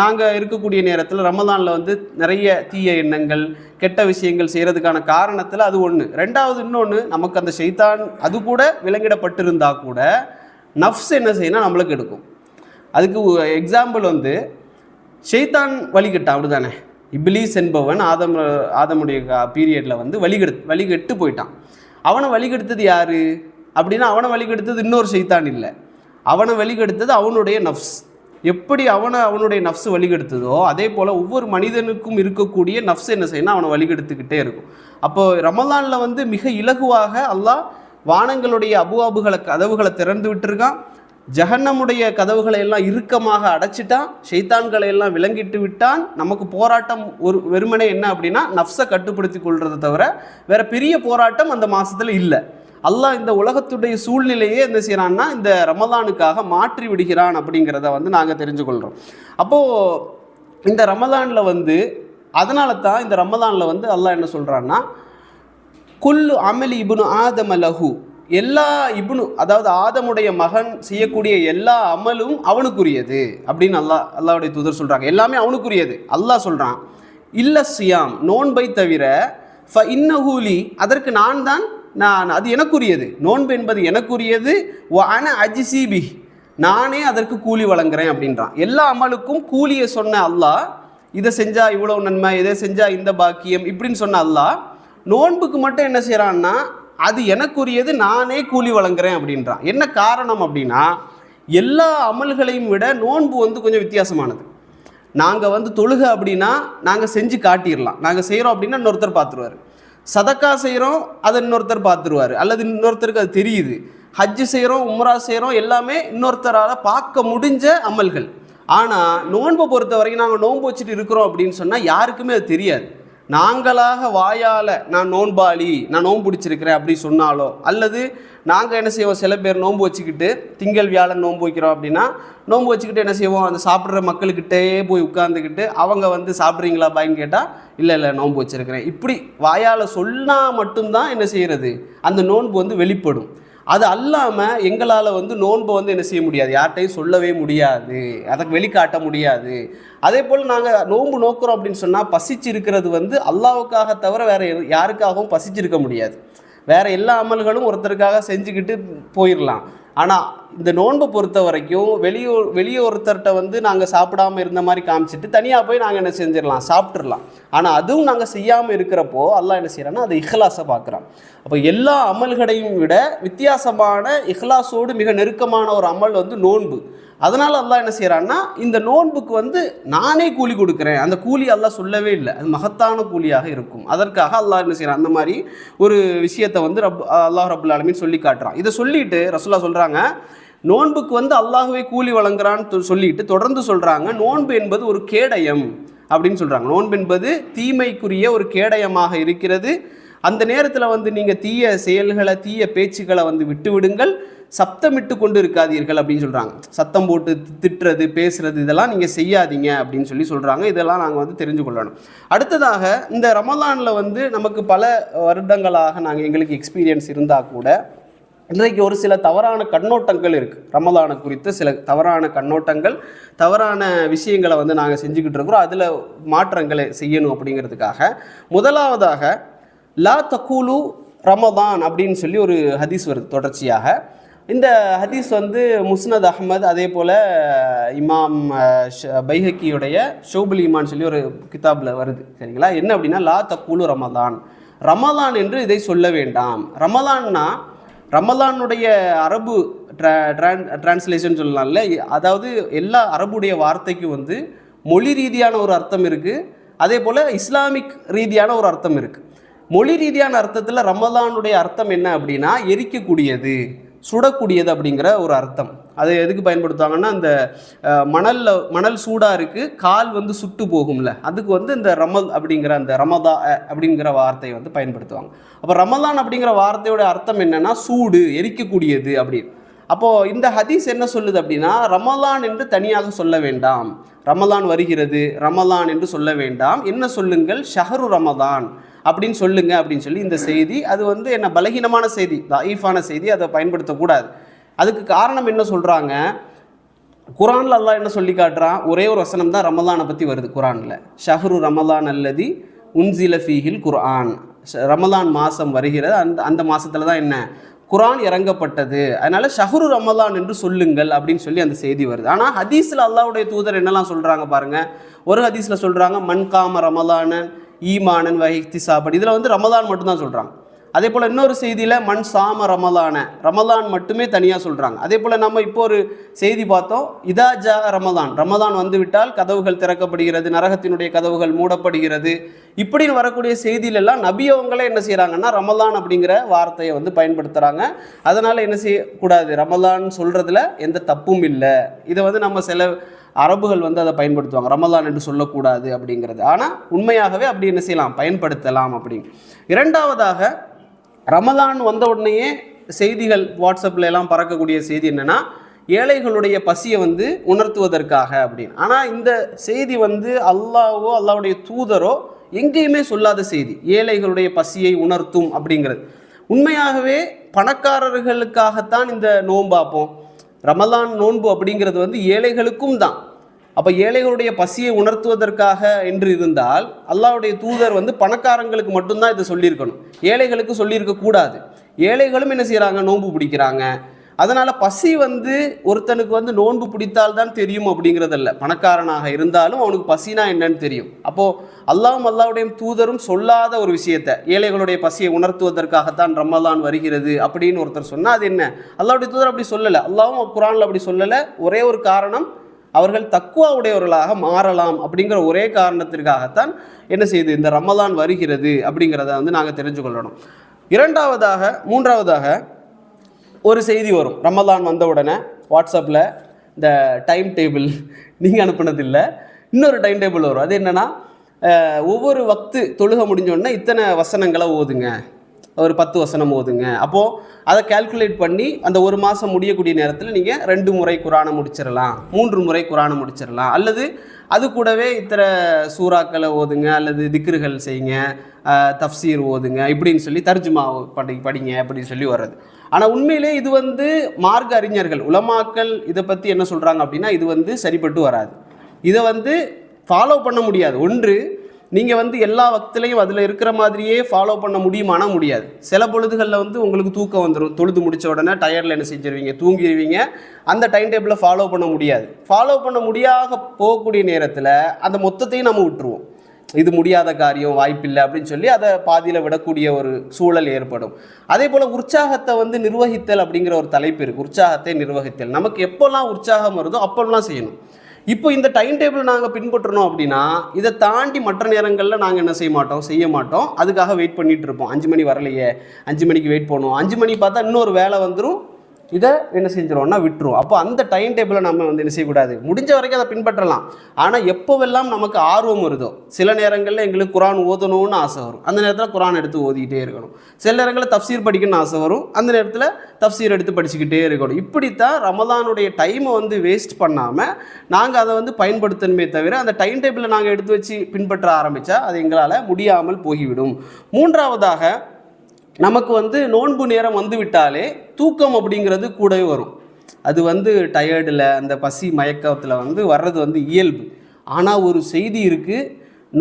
நாங்கள் இருக்கக்கூடிய நேரத்தில் ரமலானில் வந்து நிறைய தீய எண்ணங்கள், கெட்ட விஷயங்கள் செய்கிறதுக்கான காரணத்தில் அது ஒன்று. ரெண்டாவது இன்னொன்று, நமக்கு அந்த ஷைத்தான் அது கூட விலங்கிடப்பட்டிருந்தா கூட நஃப்ஸ் என்ன செய்யணும், நம்மளுக்கு எடுக்கும். அதுக்கு எக்ஸாம்பிள் வந்து ஷைத்தான் வழிகட்டான், அப்படி தானே. இப்லீஸ் என்பவன் ஆதமுடைய பீரியடில் வந்து வழிகெட்டு போயிட்டான். அவனை வழிகெடுத்தது யார் அப்படின்னா, அவனை வழிகெடுத்தது இன்னொரு ஷைத்தான் இல்லை, அவனை வழிகெடுத்தது அவனுடைய நஃப்ஸ். எப்படி அவனுடைய நஃப்ஸ் வழிகெடுத்ததோ அதே போல் ஒவ்வொரு மனிதனுக்கும் இருக்கக்கூடிய நஃப்ஸ் என்ன செய்யணும், அவனை வழிகெடுத்துக்கிட்டே இருக்கும். அப்போது ரமலானில் வந்து மிக இலகுவாக அல்லாஹ் வானங்களுடைய அபுவாபுகளை கதவுகளை திறந்து விட்டுருக்கான், ஜஹன்னமுடைய கதவுகளை எல்லாம் இறுக்கமாக அடைச்சிட்டான், ஷைத்தான்களை எல்லாம் விளங்கிட்டு விட்டான். நமக்கு போராட்டம் ஒரு வெறுமனே என்ன அப்படின்னா நஃப்ஸை கட்டுப்படுத்தி கொள்றதை தவிர வேற பெரிய போராட்டம் அந்த மாதத்தில் இல்லை. அல்லாஹ் இந்த உலகத்துடைய சூழ்நிலையே என்ன செய்யறான்னா இந்த ரமலானுக்காக மாற்றி விடுகிறான் அப்படிங்கிறத வந்து நாங்கள் தெரிஞ்சுக்கொள்கிறோம். அப்போது இந்த ரமலானில் வந்து அதனால தான் இந்த ரமலானில் வந்து அல்லாஹ் என்ன சொல்கிறான்னா, குல்லு அமலி இப்னு ஆதம லஹு, எல்லா அதாவது ஆதமுடைய மகன் செய்யக்கூடிய எல்லா அமலும் அவனுக்குரியது அப்படின்னு அல்லாஹ்வுடைய தூதர் சொல்கிறாங்க. எல்லாமே அவனுக்குரியது. அல்லாஹ் சொல்கிறான், இல்ல சியாம், நோன்பை தவிர ஃப இன்னஹூலி, அதற்கு நான் அது எனக்குரியது, நோன்பு என்பது எனக்குரியது, அன அஜிசிபி, நானே அதற்கு கூலி வழங்குறேன் அப்படின்றான். எல்லா அமலுக்கும் கூலியை சொன்ன அல்லாஹ், இதை செஞ்சா இவ்வளவு நன்மை, இதை செஞ்சா இந்த பாக்கியம் இப்படின்னு சொன்ன அல்லாஹ் நோன்புக்கு மட்டும் என்ன செய்யறான்னா அது எனக்குரியது, நானே கூலி வழங்குறேன் அப்படின்றான். என்ன காரணம் அப்படின்னா, எல்லா அமல்களையும் விட நோன்பு வந்து கொஞ்சம் வித்தியாசமானது. நாங்கள் வந்து தொழுகை அப்படின்னா நாங்கள் செஞ்சு காட்டிடலாம், நாங்கள் செய்கிறோம் அப்படின்னா இன்னொருத்தர் பார்த்துருவார். சதக்கா செய்கிறோம், அதை இன்னொருத்தர் பார்த்துருவார், அல்லது இன்னொருத்தருக்கு அது தெரியுது. ஹஜ்ஜு செய்கிறோம், உம்ரா செய்கிறோம், எல்லாமே இன்னொருத்தரால் பார்க்க முடிஞ்ச அமல்கள். ஆனால் நோன்பை பொறுத்த வரைக்கும் நாங்கள் நோன்பு வச்சுட்டு இருக்கிறோம் அப்படின்னு சொன்னால் யாருக்குமே அது தெரியாது. நாங்களாக வாயால் நான் நோன்பாளி, நான் நோன்பு பிடிச்சிருக்கிறேன் அப்படி சொன்னாலோ, அல்லது நாங்கள் என்ன செய்வோம், சில பேர் நோன்பு வச்சுக்கிட்டு திங்கள் வியாழன் நோன்பு வைக்கிறோம் அப்படின்னா நோன்பு வச்சுக்கிட்டு என்ன செய்வோம், அந்த சாப்பிட்ற மக்கள்கிட்டே போய் உட்காந்துக்கிட்டு அவங்க வந்து சாப்பிட்றீங்களா பாயின்னு கேட்டால் இல்லை நோன்பு வச்சுருக்கிறேன் இப்படி வாயால் சொன்னால் மட்டும்தான் என்ன செய்கிறது, அந்த நோன்பு வந்து வெளிப்படும். அது அல்லாமல் எங்களால் வந்து நோன்பை வந்து என்ன செய்ய முடியாது, யார்கிட்டையும் சொல்லவே முடியாது, அதற்கு வெளிக்காட்ட முடியாது. அதே போல் நாங்கள் நோன்பு நோக்கிறோம் அப்படின்னு சொன்னால் பசிச்சு இருக்கிறது வந்து அல்லாஹ்வுக்காக தவிர வேறு யாருக்காகவும் பசிச்சிருக்க முடியாது. வேறு எல்லா அமல்களும் ஒருத்தருக்காக செஞ்சுக்கிட்டு போயிடலாம். ஆனால் இந்த நோன்பை பொறுத்த வரைக்கும் வெளியே ஒருத்தர்கிட்ட வந்து நாங்கள் சாப்பிடாமல் இருந்த மாதிரி காமிச்சிட்டு தனியாக போய் நாங்கள் என்ன செஞ்சிடலாம், சாப்பிட்றலாம். ஆனால் அதுவும் நாங்கள் செய்யாமல் இருக்கிறப்போ அல்லாஹ் என்ன செய்யறான்னா அது இஹ்லாஸை பார்க்குறான். அப்போ எல்லா அமல்களையும் விட வித்தியாசமான இஹ்லாஸோடு மிக நெருக்கமான ஒரு அமல் வந்து நோன்பு. அதனால் அல்லாஹ் என்ன செய்கிறான்னா இந்த நோன்புக்கு வந்து நானே கூலி கொடுக்குறேன், அந்த கூலி அல்லாஹ் சொல்லவே இல்லை, அது மகத்தான கூலியாக இருக்கும். அதற்காக அல்லாஹ் என்ன செய்கிறான், அந்த மாதிரி ஒரு விஷயத்தை வந்து அல்லாஹ் ரப்புல் ஆலமீன் சொல்லி காட்டுறான். இதை சொல்லிட்டு ரசூலுல்லாஹ் சொல்கிறாங்க, நோன்புக்கு வந்து அல்லாஹ்வே கூலி வழங்குறான்னு சொல்லிட்டு தொடர்ந்து சொல்கிறாங்க, நோன்பு என்பது ஒரு கேடயம் அப்படின்னு சொல்கிறாங்க. நோன்பு என்பது தீமைக்குரிய ஒரு கேடயமாக இருக்கிறது. அந்த நேரத்தில் வந்து நீங்கள் தீய செயல்களை தீய பேச்சுக்களை வந்து விட்டு விடுங்கள், சப்தமிட்டு கொண்டு இருக்காதீர்கள் அப்படின்னு சொல்கிறாங்க. சத்தம் போட்டு திட்டுறது பேசுறது இதெல்லாம் நீங்கள் செய்யாதீங்க அப்படின்னு சொல்கிறாங்க. இதெல்லாம் நாங்கள் வந்து தெரிஞ்சு கொள்ளணும். அடுத்ததாக இந்த ரமலானில் வந்து நமக்கு பல வருடங்களாக நாங்கள் எங்களுக்கு எக்ஸ்பீரியன்ஸ் இருந்தால் கூட இன்றைக்கு ஒரு சில தவறான கண்ணோட்டங்கள் இருக்குது. ரமலானை குறித்து சில தவறான கண்ணோட்டங்கள், தவறான விஷயங்களை வந்து நாங்கள் செஞ்சுக்கிட்டு இருக்கிறோம். அதில் மாற்றங்களை செய்யணும் அப்படிங்கிறதுக்காக முதலாவதாக லா தக்கூலு ரமதான் அப்படின்னு சொல்லி ஒரு ஹதீஸ் வருது தொடர்ச்சியாக. இந்த ஹதீஸ் வந்து முஸ்னத் அஹ்மத், அதே போல் இமாம் பைஹக்கியுடைய ஷோபுல் ஈமான் சொல்லி ஒரு கிதாபில் வருது. சரிங்களா? என்ன அப்படின்னா, லா தக்கூலு ரமதான், ரமலான் என்று இதை சொல்ல வேண்டாம். ரமலான்னா ரமலானுடைய அரபு டிரான்ஸ்லேஷன் சொல்லலாம்ல, அதாவது எல்லா அரபுடைய வார்த்தைக்கும் வந்து மொழி ரீதியான ஒரு அர்த்தம் இருக்குது, அதே போல் இஸ்லாமிக் ரீதியான ஒரு அர்த்தம் இருக்குது. மொழி ரீதியான அர்த்தத்தில் ரமலானுடைய அர்த்தம் என்ன அப்படின்னா எரிக்கக்கூடியது, சுடக்கூடியது அப்படிங்கிற ஒரு அர்த்தம். அது எதுக்கு பயன்படுத்துவாங்கன்னா, இந்த மணல் சூடாக இருக்குது, கால் வந்து சுட்டு போகும்ல, அதுக்கு வந்து இந்த ரமல் அப்படிங்கிற அந்த ரமதா அப்படிங்கிற வார்த்தையை வந்து பயன்படுத்துவாங்க. அப்போ ரமலான் அப்படிங்கிற வார்த்தையோட அர்த்தம் என்னென்னா சூடு, எரிக்கக்கூடியது அப்படின்னு. அப்போது இந்த ஹதீஸ் என்ன சொல்லுது அப்படின்னா, ரமலான் என்று தனியாக சொல்ல வேண்டாம், ரமலான் வருகிறது ரமலான் என்று சொல்ல வேண்டாம், என்ன சொல்லுங்கள், ஷஹரு ரமதான் அப்படின்னு சொல்லுங்க அப்படின்னு சொல்லி இந்த செய்தி அது வந்து என்ன பலகீனமான செய்தி, தஈஃபான செய்தி, அதை பயன்படுத்தக்கூடாது. அதுக்கு காரணம் என்ன சொல்கிறாங்க, குரானில் அல்லாஹ் என்ன சொல்லி காட்டுறான், ஒரே ஒரு வசனம் தான் ரமலானை பற்றி வருது குரானில், ஷஹ்ரு ரமலான் அல்லதி உன்சில ஃபீஹில் குர்ஆன், ரமலான் மாதம் வருகிறது, அந்த மாதத்தில் தான் என்ன குரான் இறங்கப்பட்டது, அதனால ஷஹ்ரு ரமலான் என்று சொல்லுங்கள் அப்படின்னு சொல்லி அந்த செய்தி வருது. ஆனால் ஹதீஸில் அல்லாஹ்வுடைய தூதர் என்னெல்லாம் சொல்கிறாங்க பாருங்க. ஒரு ஹதீஸில் சொல்கிறாங்க மன் காம ரமலானன் ஈமானன் வஹிஹ்திசாபன், இதில் வந்து ரமலான் மட்டும்தான் சொல்கிறாங்க. அதே போல் இன்னொரு செய்தியில் மண் சாம ரமலான் மட்டுமே தனியாக சொல்கிறாங்க. அதே போல் நம்ம இப்போ ஒரு செய்தி பார்த்தோம், இதா ஜா ரமலான் வந்து விட்டால் கதவுகள் திறக்கப்படுகிறது, நரகத்தினுடைய கதவுகள் மூடப்படுகிறது. இப்படின்னு வரக்கூடிய செய்தியிலெல்லாம் நபி அவங்களே என்ன செய்கிறாங்கன்னா ரமலான் அப்படிங்கிற வார்த்தையை வந்து பயன்படுத்துகிறாங்க. அதனால் என்ன செய்யக்கூடாது, ரமலான் சொல்கிறதுல எந்த தப்பும் இல்லை. இதை வந்து நம்ம சில அரபுகள் வந்து அதை பயன்படுத்துவாங்க, ரமலான் என்று சொல்லக்கூடாது அப்படிங்கிறது. ஆனால் உண்மையாகவே அப்படி என்ன செய்யலாம், பயன்படுத்தலாம் அப்படிங்க. இரண்டாவதாக, ரமலான் வந்த உடனேயே செய்திகள் வாட்ஸ்அப்பில் எல்லாம் பறக்கக்கூடிய செய்தி என்னென்னா ஏழைகளுடைய பசியை வந்து உணர்த்துவதற்காக அப்படின்னு. ஆனால் இந்த செய்தி வந்து அல்லாஹ்வோ அல்லாஹ்வுடைய தூதரோ எங்கேயுமே சொல்லாத செய்தி, ஏழைகளுடைய பசியை உணர்த்தும் அப்படிங்கிறது. உண்மையாகவே பணக்காரர்களுக்காகத்தான் இந்த நோன்பாப்போம். ரமலான் நோன்பு அப்படிங்கிறது வந்து ஏழைகளுக்கும் தான். அப்போ ஏழைகளுடைய பசியை உணர்த்துவதற்காக என்று இருந்தால் அல்லாஹ்வுடைய தூதர் வந்து பணக்காரங்களுக்கு மட்டும்தான் இதை சொல்லியிருக்கணும், ஏழைகளுக்கு சொல்லியிருக்கக்கூடாது. ஏழைகளும் என்ன செய்கிறாங்க, நோன்பு பிடிக்கிறாங்க. அதனால் பசி வந்து ஒருத்தனுக்கு வந்து நோன்பு பிடித்தால் தான் தெரியும் அப்படிங்கிறதல்ல, பணக்காரனாக இருந்தாலும் அவனுக்கு பசினா என்னன்னு தெரியும். அப்போது அல்லாஹ்வும் அல்லாஹ்வுடைய தூதரும் சொல்லாத ஒரு விஷயத்தை ஏழைகளுடைய பசியை உணர்த்துவதற்காகத்தான் ரமலான் வருகிறது அப்படின்னு ஒருத்தர் சொன்னால் அது என்ன, அல்லாஹ்வுடைய தூதர் அப்படி சொல்லலை, அல்லாஹ்வும் குர்ஆனில் அப்படி சொல்லலை. ஒரே ஒரு காரணம், அவர்கள் தக்வா உடையவர்களாக மாறலாம் அப்படிங்கிற ஒரே காரணத்திற்காகத்தான் என்ன செய்யுது, இந்த ரமலான் வருகிறது அப்படிங்கிறத வந்து நாங்கள் தெரிஞ்சுக்கொள்ளணும். மூன்றாவதாக ஒரு செய்தி வரும் ரமலான் வந்த உடனே வாட்ஸ்அப்பில், இந்த டைம் டேபிள் நீங்கள் அனுப்புனதில்லை, இன்னொரு டைம் டேபிள் வரும். அது என்னென்னா ஒவ்வொரு வக்து தொழுகை முடிஞ்சோடனே இத்தனை வசனங்களை ஓதுங்க, ஒரு 10 வசனம் ஓதுங்க. அப்போது அதை கால்குலேட் பண்ணி அந்த ஒரு மாதம் முடியக்கூடிய நேரத்தில் நீங்கள் 2 முறை குரானை முடிச்சிடலாம், 3 முறை குரானை முடிச்சிடலாம், அல்லது அது கூடவே இத்தனை சூறாக்களை ஓதுங்க, அல்லது திக்ருகள் செய்யுங்க, தஃப்சீர் ஓதுங்க, இப்படின்னு சொல்லி தர்ஜுமா படிங்க அப்படின்னு சொல்லி வர்றது. ஆனால் உண்மையிலே இது வந்து மார்க்க அறிஞர்கள் உலமாக்கள் இதை பற்றி என்ன சொல்கிறாங்க அப்படின்னா இது வந்து சரிப்பட்டு வராது. இதை வந்து ஃபாலோ பண்ண முடியாது. ஒன்று, நீங்கள் வந்து எல்லா வக்திலையும் அதில் இருக்கிற மாதிரியே ஃபாலோ பண்ண முடியுமானா முடியாது. சில பொழுதுகளில் வந்து உங்களுக்கு தூக்கம் வந்துடும், தொழுது முடித்த உடனே டயர்டில் என்ன செஞ்சிருவீங்க, தூங்கிடுவீங்க. அந்த டைம் டேபிளை ஃபாலோ பண்ண முடியாது. ஃபாலோ பண்ண முடியாத போகக்கூடிய நேரத்தில் அந்த மொத்தத்தையும் நம்ம விட்டுருவோம், இது முடியாத காரியம், வாய்ப்பில்லை அப்படின்னு சொல்லி அதை பாதியில் விடக்கூடிய ஒரு சூழல் ஏற்படும். அதே போல் உற்சாகத்தை வந்து நிர்வகித்தல் அப்படிங்கிற ஒரு தலைப்பு இருக்குது, உற்சாகத்தை நிர்வகித்தல். நமக்கு எப்போல்லாம் உற்சாகம் வருதோ அப்போல்லாம் செய்யணும். இப்போ இந்த டைம் டேபிள் நாங்கள் பின்பற்றணும் அப்படின்னா இதை தாண்டி மற்ற நேரங்களில் நாங்கள் என்ன செய்ய மாட்டோம், அதுக்காக வெயிட் பண்ணிகிட்டு இருப்போம். 5 மணி வரலையே, 5 மணிக்கு வெயிட் பண்ணுவோம். 5 மணி பார்த்தா இன்னொரு வேலை வந்துடும், இதை என்ன செஞ்சிருவோம்னா விட்டுருவோம். அப்போ அந்த டைம் டேபிளை நம்ம வந்து என்ன செய்யக்கூடாது, முடிஞ்ச வரைக்கும் அதை பின்பற்றலாம். ஆனால் எப்போவெல்லாம் நமக்கு ஆர்வம் வருதோ, சில நேரங்களில் எங்களுக்கு குரான் ஓதணும்னு ஆசை வரும், அந்த நேரத்தில் குரான் எடுத்து ஓதிக்கிட்டே இருக்கணும். சில நேரங்களில் தஃப்சீர் படிக்கணும்னு ஆசை வரும், அந்த நேரத்தில் தஃப்சீர் எடுத்து படிச்சுக்கிட்டே இருக்கணும். இப்படித்தான் ரமலானுடைய டைமை வந்து வேஸ்ட் பண்ணாமல் நாங்கள் அதை வந்து பயன்படுத்தணுமே தவிர அந்த டைம் டேபிளை நாங்கள் எடுத்து வச்சு பின்பற்ற ஆரம்பித்தா அது எங்களால் முடியாமல் போய்விடும். மூன்றாவதாக, நமக்கு வந்து நோன்பு நேரம் வந்து விட்டாலே தூக்கம் அப்படிங்கிறது கூடவே வரும். அது வந்து டயர்டில் அந்த பசி மயக்கத்தில் வந்து வர்றது வந்து இயல்பு. ஆனால் ஒரு செய்தி இருக்குது,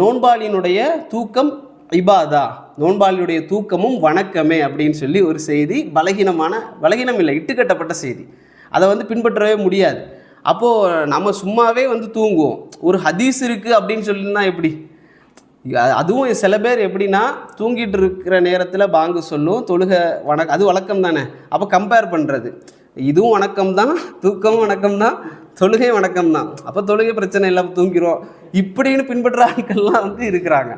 நோன்பாளியினுடைய தூக்கம் இபாதா, நோன்பாளியுடைய தூக்கமும் வணக்கமே அப்படின்னு சொல்லி ஒரு செய்தி. பலகீனம் இல்லை, இட்டுக்கட்டப்பட்ட செய்தி. அதை வந்து பின்பற்றவே முடியாது. அப்போது நம்ம சும்மாவே வந்து தூங்குவோம், ஒரு ஹதீஸ் இருக்குது அப்படின்னு சொல்லினா எப்படி? அதுவும் சில பேர் எப்படின்னா தூங்கிட்டு இருக்கிற நேரத்தில் பாங்கு சொல்லும், தொழுகை அது வழக்கம் தானே. அப்போ கம்பேர் பண்ணுறது, இதுவும் வணக்கம் தான், தூக்கமும் வணக்கம் தான், தொழுகை வணக்கம் தான், அப்போ தொழுகை பிரச்சனை இல்லாமல் தூங்கிடுவோம் இப்படின்னு பின்பற்ற ஆட்கள்லாம் வந்து இருக்கிறாங்க.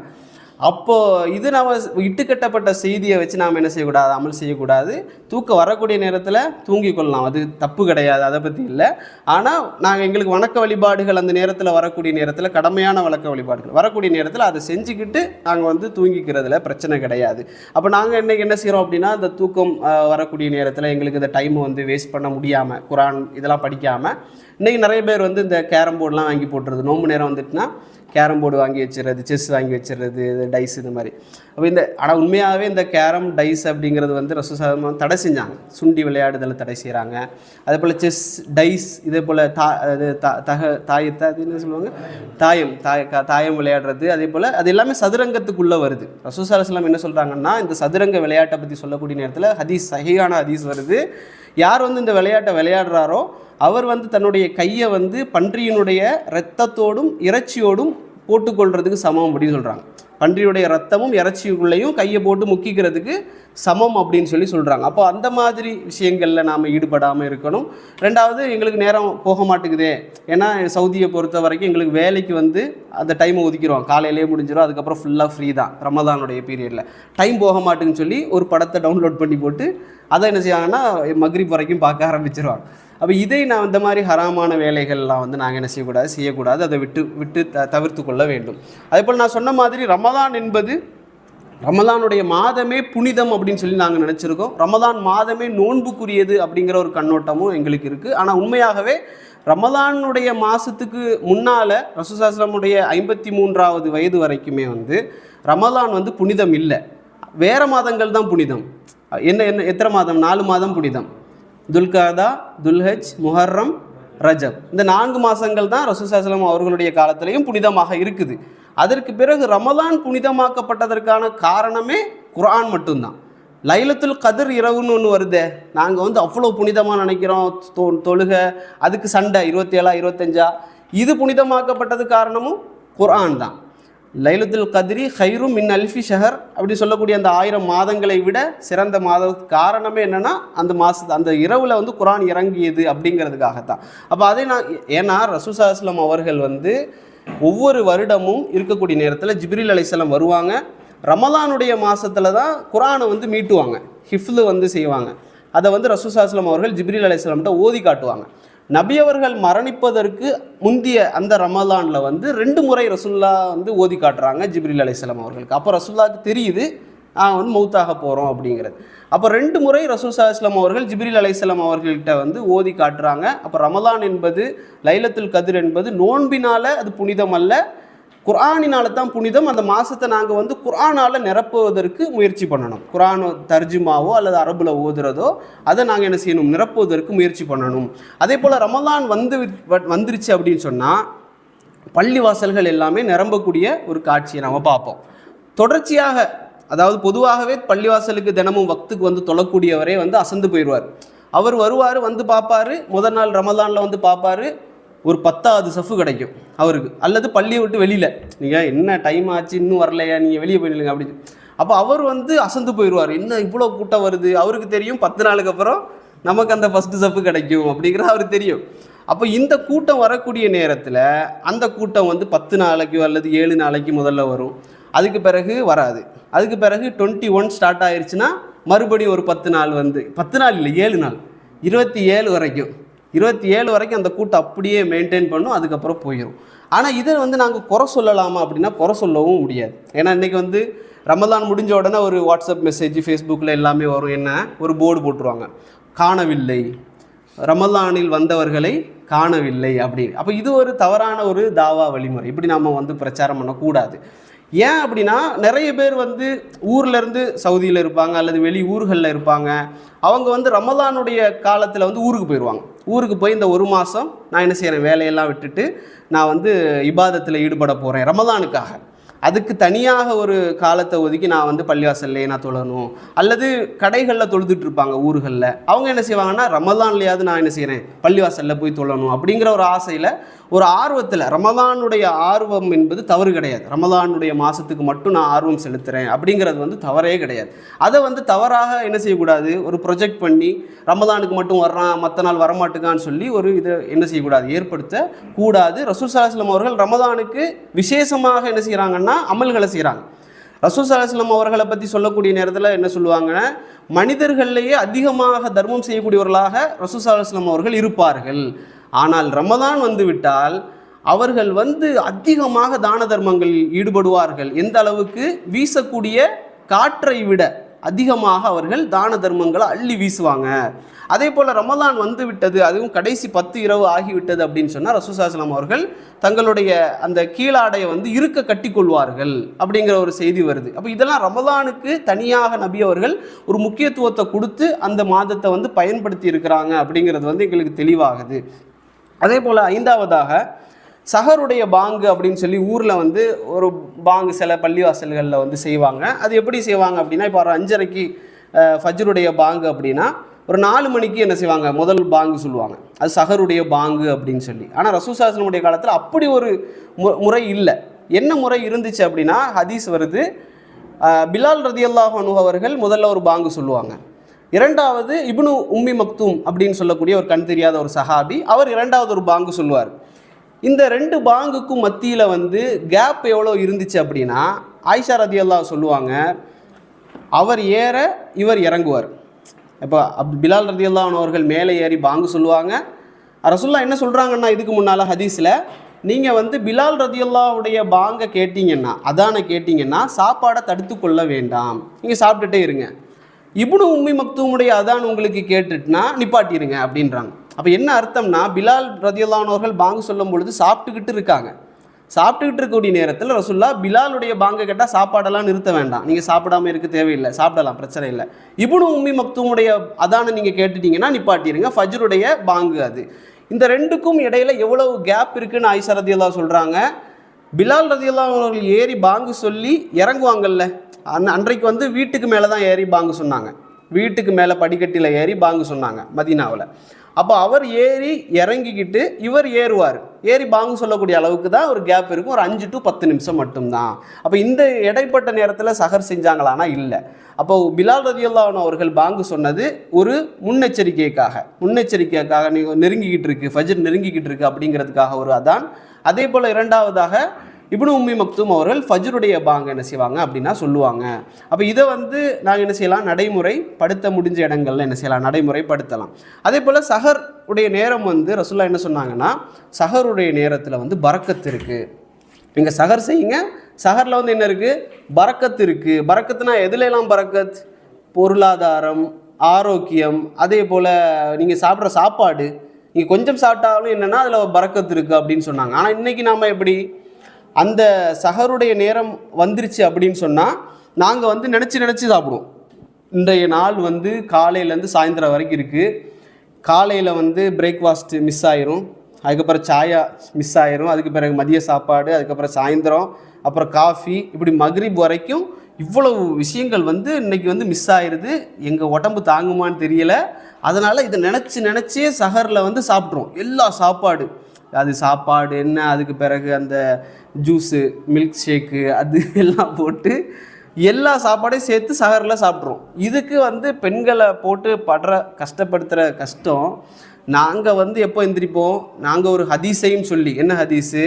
அப்போது இது நம்ம இட்டுக்கட்டப்பட்ட செய்தியை வச்சு நாம் என்ன செய்யக்கூடாது, அமல் செய்யக்கூடாது. தூக்கம் வரக்கூடிய நேரத்தில் தூங்கி கொள்ளலாம், அது தப்பு கிடையாது, அதை பற்றி இல்லை. ஆனால் நாங்கள் எங்களுக்கு வணக்க வழிபாடுகள் அந்த நேரத்தில் வரக்கூடிய நேரத்தில், கடமையான வழக்க வழிபாடுகள் வரக்கூடிய நேரத்தில் அதை செஞ்சுக்கிட்டு நாங்கள் வந்து தூங்கிக்கிறதுல பிரச்சனை கிடையாது. அப்போ நாங்கள் இன்றைக்கி என்ன செய்கிறோம் அப்படின்னா, இந்த தூக்கம் வரக்கூடிய நேரத்தில் எங்களுக்கு இந்த டைமை வந்து வேஸ்ட் பண்ண முடியாமல் குரான் இதெல்லாம் படிக்காமல் இன்றைக்கி நிறைய பேர் வந்து இந்த கேரம் போர்டெலாம் வாங்கி போட்டுறது. நோம்பு நேரம் வந்துட்டுனா கேரம் போர்டு வாங்கி வச்சுறது, செஸ் வாங்கி வச்சுறது, டைஸ் இந்த மாதிரி. அப்போ ஆனால் உண்மையாகவே இந்த கேரம் டைஸ் அப்படிங்கிறது வந்து ரசூலுல்லாஹி தடை செஞ்சாங்க. சுண்டி விளையாடுதலை தடை செய்கிறாங்க. அதே போல் செஸ், டைஸ், இதே போல் தாயத்தை அது என்ன சொல்லுவாங்க, தாயம் விளையாடுறது, அதே போல் அது எல்லாமே சதுரங்கத்துக்குள்ளே வருது. ரசூலுல்லாஹி ஸல்லல்லாஹு அலைஹி வஸல்லம் என்ன சொல்கிறாங்கன்னா, இந்த சதுரங்க விளையாட்டை பற்றி சொல்லக்கூடிய நேரத்தில் ஹதீஸ், சஹீஹான ஹதீஸ் வருது. யார் வந்து இந்த விளையாட்டை விளையாடுறாரோ அவர் வந்து தன்னுடைய கையை வந்து பன்றியினுடைய இரத்தத்தோடும் இறைச்சியோடும் போட்டுக்கொள்றதுக்கு சமம் அப்படின்னு சொல்கிறாங்க. பன்றியுடைய ரத்தமும் இறைச்சிக்குள்ளேயும் கையை போட்டு முக்கிக்கிறதுக்கு சமம் அப்படின்னு சொல்கிறாங்க. அப்போ அந்த மாதிரி விஷயங்களில் நாம் ஈடுபடாமல் இருக்கணும். ரெண்டாவது, எங்களுக்கு நேரம் போக மாட்டேங்குதே, ஏன்னா சவுதியை பொறுத்த வரைக்கும் எங்களுக்கு வேலைக்கு வந்து அந்த டைமை ஒதுக்கிடுவோம், காலையிலேயே முடிஞ்சிடும், அதுக்கப்புறம் ஃபுல்லாக ஃப்ரீ தான் ரமதானுடைய பீரியடில். டைம் போக மாட்டேங்குன்னு சொல்லி ஒரு படத்தை டவுன்லோட் பண்ணி போட்டு அதை என்ன செய்வாங்கன்னா மக்ரிப் வரைக்கும் பார்க்க ஆரம்பிச்சிருவாங்க. அப்போ இதை நான் இந்த மாதிரி ஹராமான வேலைகள்லாம் வந்து நாங்கள் என்ன செய்யக்கூடாது, அதை விட்டு தவிர்த்து கொள்ள வேண்டும். அதே போல் நான் சொன்ன மாதிரி ரமதான் என்பது ரமதானுடைய மாதமே புனிதம் அப்படின்னு சொல்லி நாங்கள் நினச்சிருக்கோம். ரமதான் மாதமே நோன்புக்குரியது அப்படிங்கிற ஒரு கண்ணோட்டமும் எங்களுக்கு இருக்குது. ஆனால் உண்மையாகவே ரமதானுடைய மாதத்துக்கு முன்னால் ரசூலுல்லாஹி ஸல்லல்லாஹு அலைஹி வஸல்லம் 53வது வயது வரைக்குமே வந்து ரமதான் வந்து புனிதம் இல்லை. வேறு மாதங்கள் தான் புனிதம். எத்தனை மாதம்? 4 மாதம் புனிதம். துல்காதா, துல்ஹஜ், முஹர்ரம், ரஜப், இந்த 4 மாதங்கள் தான் ரசூலுல்லாஹி ஸல்லல்லாஹு அலைஹி வஸல்லம் அவர்களுடைய காலத்திலையும் புனிதமாக இருக்குது. அதற்கு பிறகு ரமதான் புனிதமாக்கப்பட்டதற்கான காரணமே குர்ஆன் மட்டும்தான். லைலத்துல் கத்ர் இரவுன்னு ஒன்று வருதே, நாங்கள் வந்து அவ்வளோ புனிதமாக நினைக்கிறோம், தொழுகை, அதுக்கு சண்டை 27 25, இது புனிதமாக்கப்பட்டது காரணமும் குர்ஆன் தான். லைலத்துல் கத்ரி ஹைரும் மின் அல்ஃபி ஷஹர் அப்படி சொல்லக்கூடிய அந்த 1000 மாதங்களை விட சிறந்த மாதத்துக்கு காரணமே என்னென்னா அந்த இரவில் வந்து குர்ஆன் இறங்கியது அப்படிங்கிறதுக்காகத்தான். அப்போ அதை ஏன்னா ரசூலுல்லாஹி ஸல்லல்லாஹு அலைஹி வஸல்லம் அவர்கள் வந்து ஒவ்வொரு வருடமும் இருக்கக்கூடிய நேரத்தில் ஜிப்ரீல் அலைஹிஸ்ஸலாம் வருவாங்க. ரமலானுடைய மாதத்தில் தான் குர்ஆனை வந்து மீட்டுவாங்க, ஹிஃப்லு வந்து செய்வாங்க. அதை வந்து ரசூலுல்லாஹி ஸல்லல்லாஹு அலைஹி வஸல்லம் அவர்கள் ஜிப்ரீல் அலைஹிஸ்ஸலாம்கிட்ட ஓதி காட்டுவாங்க. நபி அவர்கள் மரணிப்பதற்கு முந்திய அந்த ரமலானில் வந்து 2 முறை ரசூலுல்லாஹ் வந்து ஓதி காட்டுறாங்க ஜிப்ரீல் அலைஹிஸ்ஸலாம் அவர்களுக்கு. அப்போ ரசூலுல்லாஹ்க்கு தெரியுது வந்து மௌத்தாக போகிறோம் அப்படிங்கிறது. அப்போ 2 முறை ரசூலுல்லாஹி ஸல்லல்லாஹு அலைஹி வஸல்லம் அவர்கள் ஜிப்ரீல் அலைஹிஸ்ஸலாம் அவர்கள்ட்ட வந்து ஓதி காட்டுறாங்க. அப்போ ரமலான் என்பது, லைலத்துல் கத்ர் என்பது நோன்பினால் அது புனிதம் அல்ல, குர்ஆனினால தான் புனிதம். அந்த மாதத்தை நாங்கள் வந்து குர்ஆனால் நிரப்புவதற்கு முயற்சி பண்ணணும். குர்ஆன் தர்ஜுமாவோ அல்லது அரபில் ஓதுறதோ அதை நாங்கள் என்ன செய்யணும், நிரப்புவதற்கு முயற்சி பண்ணணும். அதே போல் ரமலான் வந்துருச்சு அப்படின்னு சொன்னால் பள்ளிவாசல்கள் எல்லாமே நிரம்பக்கூடிய ஒரு காட்சியை நம்ம பார்ப்போம். தொடர்ச்சியாக, அதாவது பொதுவாகவே பள்ளிவாசலுக்கு தினமும் வக்துக்கு வந்து தொழக்கூடியவரே வந்து அசந்து போயிடுவார். அவர் வருவார், வந்து பார்ப்பார், முதல் நாள் ரமலானில் வந்து பார்ப்பார், ஒரு 10வது சஃப்பு கிடைக்கும் அவருக்கு. அல்லது பள்ளியை விட்டு வெளியில், நீங்கள் என்ன டைம் ஆச்சு இன்னும் வரலையா, நீங்கள் வெளியே போயிடுங்க அப்படின்னு. அப்போ அவர் வந்து அசந்து போயிடுவார், என்ன இவ்வளோ கூட்டம் வருது. அவருக்கு தெரியும் 10 நாளுக்கு அப்புறம் நமக்கு அந்த ஃபஸ்ட்டு சஃப்பு கிடைக்கும் அப்படிங்கிறது அவருக்கு தெரியும். அப்போ இந்த கூட்டம் வரக்கூடிய நேரத்தில் அந்த கூட்டம் வந்து 10 நாளைக்கு அல்லது 7 நாளைக்கு முதல்ல வரும், அதுக்கு பிறகு வராது. அதுக்கு பிறகு 21 ஸ்டார்ட் ஆயிடுச்சுன்னா மறுபடியும் ஒரு 10 நாள் வந்து 10 நாள் இல்லை 7 நாள் 27 வரைக்கும் 27 வரைக்கும் அந்த கூட்டம் அப்படியே மெயின்டைன் பண்ணும், அதுக்கப்புறம் போயிடும். ஆனால் இதை வந்து நாங்கள் குறை சொல்லலாமா அப்படின்னா குறை சொல்லவும் முடியாது. ஏன்னா இன்றைக்கி வந்து ரமலான் முடிஞ்ச உடனே ஒரு வாட்ஸ்அப் மெசேஜ், ஃபேஸ்புக்கில் எல்லாமே வரும். என்ன, ஒரு போர்டு போட்டுருவாங்க, காணவில்லை, ரமலானில் வந்தவர்களை காணவில்லை அப்படின்னு. அப்போ இது ஒரு தவறான ஒரு தாவா வழிமுறை. இப்படி நம்ம வந்து பிரச்சாரம் பண்ணக்கூடாது. ஏன் அப்படின்னா நிறைய பேர் வந்து ஊர்லேருந்து சவுதியில் இருப்பாங்க அல்லது வெளி ஊர்களில் இருப்பாங்க. அவங்க வந்து ரமலானுடைய காலத்தில் வந்து ஊருக்கு போயிடுவாங்க. ஊருக்கு போய் இந்த 1 மாதம் நான் என்ன செய்கிறேன், வேலையெல்லாம் விட்டுட்டு நான் வந்து இபாதத்தில் ஈடுபட போகிறேன் ரமலானுக்காக. அதுக்கு தனியாக ஒரு காலத்தை ஒதுக்கி நான் வந்து பள்ளிவாசல்லையே நான் தொழணும், அல்லது கடைகளில் தொழுதுட்டு இருப்பாங்க ஊர்களில். அவங்க என்ன செய்வாங்கன்னா ரமலான்லையாவது நான் என்ன செய்கிறேன், பள்ளிவாசலில் போய் தொழணும் அப்படிங்கிற ஒரு ஆசையில், ஒரு ஆர்வத்தில். ரமலானுடைய ஆர்வம் என்பது தவறு கிடையாது. ரமலானுடைய மாதத்துக்கு மட்டும் நான் ஆர்வம் செலுத்துகிறேன் அப்படிங்கிறது வந்து தவறே கிடையாது. அதை வந்து தவறாக என்ன செய்யக்கூடாது, ஒரு ப்ரொஜெக்ட் பண்ணி ரமலானுக்கு மட்டும் வர்றான் மற்ற நாள் வரமாட்டுக்கான்னு சொல்லி ஒரு இதை என்ன செய்யக்கூடாது, ஏற்படுத்தக்கூடாது. ரசூல் ஸல்லல்லாஹு அலைஹி வஸல்லம் அவர்கள் ரமலானுக்கு விசேஷமாக என்ன செய்கிறாங்கன்னா அமல்களை செய்கிறாங்க. ரசூல் ஸல்லல்லாஹு அலைஹி வஸல்லம் அவர்களை பற்றி சொல்லக்கூடிய நேரத்தில் என்ன சொல்லுவாங்கன்னா, மனிதர்களையே அதிகமாக தர்மம் செய்யக்கூடியவர்களாக ரசூல் ஸல்லல்லாஹு அலைஹி வஸல்லம் அவர்கள் இருப்பார்கள். ஆனால் ரமலான் வந்து விட்டால் அவர்கள் வந்து அதிகமாக தான தர்மங்களில் ஈடுபடுவார்கள். எந்த அளவுக்கு, வீசக்கூடிய காற்றை விட அதிகமாக அவர்கள் தான தர்மங்களை அள்ளி வீசுவாங்க. அதே போல் ரமலான் வந்து விட்டது, அதுவும் கடைசி 10 இரவு ஆகிவிட்டது அப்படின்னு சொன்னால் ரசூலுல்லாஹி ஸல்லல்லாஹு அலைஹி வஸல்லம் அவர்கள் தங்களுடைய அந்த கீழாடையை வந்து இருக்க கட்டி கொள்வார்கள் அப்படிங்கிற ஒரு செய்தி வருது. அப்போ இதெல்லாம் ரமலானுக்கு தனியாக நபி அவர்கள் ஒரு முக்கியத்துவத்தை கொடுத்து அந்த மாதத்தை வந்து பயன்படுத்தி இருக்கிறாங்க அப்படிங்கிறது வந்து எங்களுக்கு தெளிவாகுது. அதே போல் 5வதாக சஹருடைய பாங்கு அப்படின்னு சொல்லி ஊரில் வந்து ஒரு பாங்கு சில பள்ளிவாசல்களில் வந்து செய்வாங்க. அது எப்படி செய்வாங்க அப்படின்னா, இப்போ ஒரு 5:30க்கு ஃபஜ்ருடைய பாங்கு அப்படின்னா ஒரு 4 மணிக்கு என்ன செய்வாங்க, முதல் பாங்கு சொல்லுவாங்க. அது சஹருடைய பாங்கு அப்படின்னு சொல்லி. ஆனால் ரசூலுல்லாஹி ஸல்லல்லாஹு அலைஹி வஸல்லம் காலத்தில் அப்படி ஒரு முறை இல்லை. என்ன முறை இருந்துச்சு அப்படின்னா, ஹதீஸ் வருது, பிலால் ரதியல்லாஹு அன்ஹு அவர்கள் முதல்ல ஒரு பாங்கு சொல்லுவாங்க. இரண்டாவது இப்னு உம்மி மக்தூம் அப்படின்னு சொல்லக்கூடிய ஒரு கண் தெரியாத ஒரு சஹாபி, அவர் இரண்டாவது ஒரு பாங்கு சொல்லுவார். இந்த 2 பாங்குக்கும் மத்தியில் வந்து கேப் எவ்வளோ இருந்துச்சு அப்படின்னா, ஆயிஷா ரதியல்லாஹு சொல்லுவாங்க, அவர் ஏற இவர் இறங்குவார். இப்போ பிலால் ரதியல்லாஹு அன்ஹு அவர்கள் மேலே ஏறி பாங்கு சொல்லுவாங்க. ரசூலுல்லாஹ் என்ன சொல்கிறாங்கன்னா, இதுக்கு முன்னால் ஹதீஸில், நீங்கள் வந்து பிலால் ரதியல்லாஹுடைய பாங்கை கேட்டிங்கன்னா, அதானை கேட்டிங்கன்னா சாப்பாடை தடுத்து கொள்ள வேண்டாம், நீங்கள் சாப்பிட்டுட்டே இருங்க. இப்னு உம்மி மக்தூமுடைய அதான் உங்களுக்கு கேட்டுட்டுனா நிப்பாட்டிடுங்க அப்படின்றாங்க. அப்போ என்ன அர்த்தம்னா, பிலால் ரதியல்லாஹு அன்ஹு அவர்கள் பாங்கு சொல்லும் பொழுது சாப்பிட்டுக்கிட்டு இருக்காங்க. சாப்பிட்டுக்கிட்டு இருக்கக்கூடிய நேரத்தில் ரசூலுல்லாஹ் பிலாலுடைய பாங்கை கேட்டால் சாப்பாடெல்லாம் நிறுத்த வேண்டாம், நீங்கள் சாப்பிடாமல் இருக்க தேவையில்லை, சாப்பிடலாம், பிரச்சனை இல்லை. இப்னு உம்மி மக்தூமுடைய அதானை நீங்கள் கேட்டுட்டீங்கன்னா நிப்பாட்டிடுங்க, ஃபஜ்ருடைய பாங்கு அது. இந்த 2க்கும் இடையில எவ்வளவு கேப் இருக்குன்னு ஆயிஷா ரதியல்லாஹு சொல்கிறாங்க. பிலால் ரதியல்லாஹு அவர்கள் ஏறி பாங்கு சொல்லி இறங்குவாங்கல்ல, அன்றைக்கு வந்து வீட்டுக்கு மேலே தான் ஏறி பாங்கு சொன்னாங்க, வீட்டுக்கு மேலே படிக்கட்டில் ஏறி பாங்கு சொன்னாங்க மதீனாவில். அப்போ அவர் ஏறி இறங்கிக்கிட்டு இவர் ஏறுவார், ஏறி பாங்கு சொல்லக்கூடிய அளவுக்கு தான் ஒரு கேப் இருக்கும், ஒரு 5 to 10 நிமிஷம் மட்டும்தான். அப்போ இந்த இடைப்பட்ட நேரத்தில் சஹர் செஞ்சாங்களானா இல்லை. அப்போ பிலால் ரதியல்லாஹு அன்ஹு அவர்கள் பாங்கு சொன்னது ஒரு முன்னெச்சரிக்கைக்காக நீங்கள் நெருங்கிக்கிட்டு இருக்கு, ஃபஜ்ர் நெருங்கிக்கிட்டு இருக்கு அப்படிங்கிறதுக்காக ஒரு அதான். அதே போல் இரண்டாவதாக இப்னு உம்மி மக்தூம் அவர்கள் ஃபஜ்ருடைய பாங்கு என்ன செய்வாங்க அப்படின்னா சொல்லுவாங்க. அப்போ இதை வந்து நாங்கள் என்ன செய்யலாம், நடைமுறைப்படுத்த முடிஞ்ச இடங்கள்ல என்ன செய்யலாம், நடைமுறைப்படுத்தலாம். அதே போல் சஹர் உடைய நேரம் வந்து ரசூலுல்லாஹ் என்ன சொன்னாங்கன்னா, சஹருடைய நேரத்தில் வந்து பரக்கத்து இருக்குது, நீங்கள் சஹர் செய்யுங்க, சஹரில் வந்து என்ன இருக்குது, பரக்கத்து இருக்குது. பரக்கத்துனா எதுலாம் பரக்கத், பொருளாதாரம், ஆரோக்கியம், அதே போல் நீங்கள் சாப்பிட்ற சாப்பாடு, நீங்கள் கொஞ்சம் சாப்பிட்டாலும் என்னென்னா அதில் பரக்கத்து இருக்குது அப்படின்னு சொன்னாங்க. ஆனால் இன்றைக்கி நாம் எப்படி, அந்த சஹருடைய நேரம் வந்துருச்சு அப்படின்னு சொன்னால் நாங்கள் வந்து நினச்சி சாப்பிடுவோம். இன்றைய நாள் வந்து காலையிலேருந்து சாயந்தரம் வரைக்கும் இருக்குது. காலையில் வந்து பிரேக்ஃபாஸ்ட்டு மிஸ் ஆயிரும், அதுக்கப்புறம் சாயா மிஸ் ஆயிரும், அதுக்கு பிறகு மதிய சாப்பாடு, அதுக்கப்புறம் சாயந்தரம், அப்புறம் காஃபி, இப்படி மக்ரிப் வரைக்கும் இவ்வளவு விஷயங்கள் வந்து இன்றைக்கி வந்து மிஸ் ஆயிடுது. எங்கள் உடம்பு தாங்குமான்னு தெரியலை. அதனால் இதை நினச்சே சஹரில் வந்து சாப்பிட்றோம். எல்லா சாப்பாடு, அது சாப்பாடு என்ன, அதுக்கு பிறகு அந்த ஜூஸு, மில்க் ஷேக்கு, அது எல்லாம் போட்டு எல்லா சாப்பாடையும் சேர்த்து சஹரில் சாப்பிட்றோம். இதுக்கு வந்து பெண்களை போட்டு கஷ்டப்படுத்துகிற கஷ்டம். நாங்கள் வந்து எப்போ எந்திரிப்போம், நாங்கள் ஒரு ஹதீஸையும் சொல்லி, என்ன ஹதீஸு,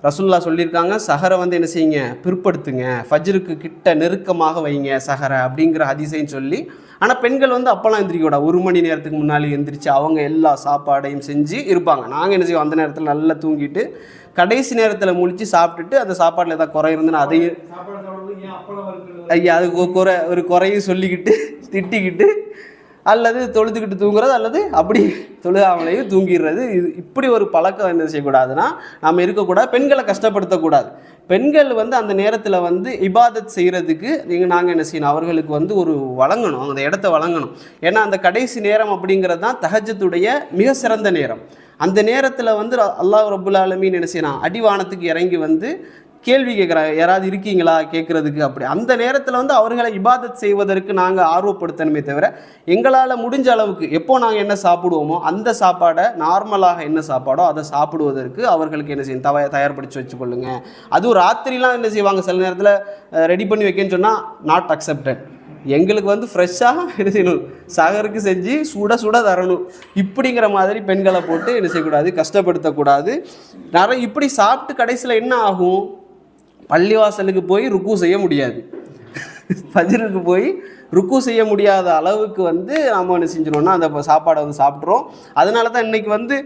ரசூலுல்லாஹ் சொல்லியிருக்காங்க, சஹரை வந்து என்ன செய்யுங்க, பிற்படுத்துங்க, ஃபஜ்ருக்கு கிட்ட நெருக்கமாக வைங்க சஹரை அப்படிங்கிற ஹதீஸையும் சொல்லி. ஆனால் பெண்கள் வந்து அப்போல்லாம் எந்திரிக்கூடாது, 1 மணி நேரத்துக்கு முன்னாடி எந்திரிச்சு அவங்க எல்லா சாப்பாடையும் செஞ்சு இருப்பாங்க. நாங்கள் என்ன செய்வோம், அந்த நேரத்தில் நல்லா தூங்கிட்டு கடைசி நேரத்தில் முழிச்சு சாப்பிட்டுட்டு அந்த சாப்பாட்டில் ஏதாவது குறை இருந்துன்னா அதையும் அதுக்கு ஒரு குறையும் சொல்லிக்கிட்டு திட்டிக்கிட்டு அல்லது தொழுதுகிட்டு தூங்குறது, அல்லது அப்படி தொழுகாமலையும் தூங்கிடுறது. இப்படி ஒரு பழக்கம் என்ன செய்யக்கூடாதுன்னா நம்ம இருக்கக்கூடாது, பெண்களை கஷ்டப்படுத்தக்கூடாது. பெண்கள் வந்து அந்த நேரத்தில் வந்து இபாதத் செய்கிறதுக்கு நாங்கள் என்ன செய்யணும், அவர்களுக்கு வந்து ஒரு வழங்கணும், அந்த இடத்த வழங்கணும். ஏன்னா அந்த கடைசி நேரம் அப்படிங்கிறது தான் தஹஜ்ஜுடைய மிக சிறந்த நேரம். அந்த நேரத்தில் வந்து அல்லாஹ் ரப்புல் ஆலமீன் என்ன செய்யணும், அடிவானத்துக்கு இறங்கி வந்து கேள்வி கேட்குறாங்க, யாராவது இருக்கீங்களா கேட்குறதுக்கு. அப்படி அந்த நேரத்தில் வந்து அவர்களை இபாதத் செய்வதற்கு நாங்கள் ஆர்வப்படுத்தணுமே தவிர, எங்களால் முடிஞ்ச அளவுக்கு எப்போ நாங்கள் என்ன சாப்பிடுவோமோ அந்த சாப்பாடை, நார்மலாக என்ன சாப்பாடோ அதை சாப்பிடுவதற்கு அவர்களுக்கு என்ன செய்யணும், தயார்படுத்தி வச்சுக்கொள்ளுங்க. அதுவும் ராத்திரிலாம் என்ன செய்வாங்க, சில நேரத்தில் ரெடி பண்ணி வைக்கன்னு சொன்னால் நாட் அக்செப்டட். எங்களுக்கு வந்து ஃப்ரெஷ்ஷாக என்ன செய்யணும், சஹருக்கு செஞ்சு சுட தரணும். இப்படிங்கிற மாதிரி பெண்களை போட்டு என்ன செய்யக்கூடாது, கஷ்டப்படுத்தக்கூடாது. நிறைய இப்படி சாப்பிட்டு கடைசியில் என்ன ஆகும், பள்ளிவாசலுக்கு போய் ருக்கு செய்ய முடியாது, ஃபஜ்ருக்கு போய் ருக்கு செய்ய முடியாத அளவுக்கு வந்து நாம் என்ன செஞ்சிடுவோம்னா அந்த சாப்பாடை வந்து சாப்பிட்றோம். அதனால தான் இன்றைக்கி வந்து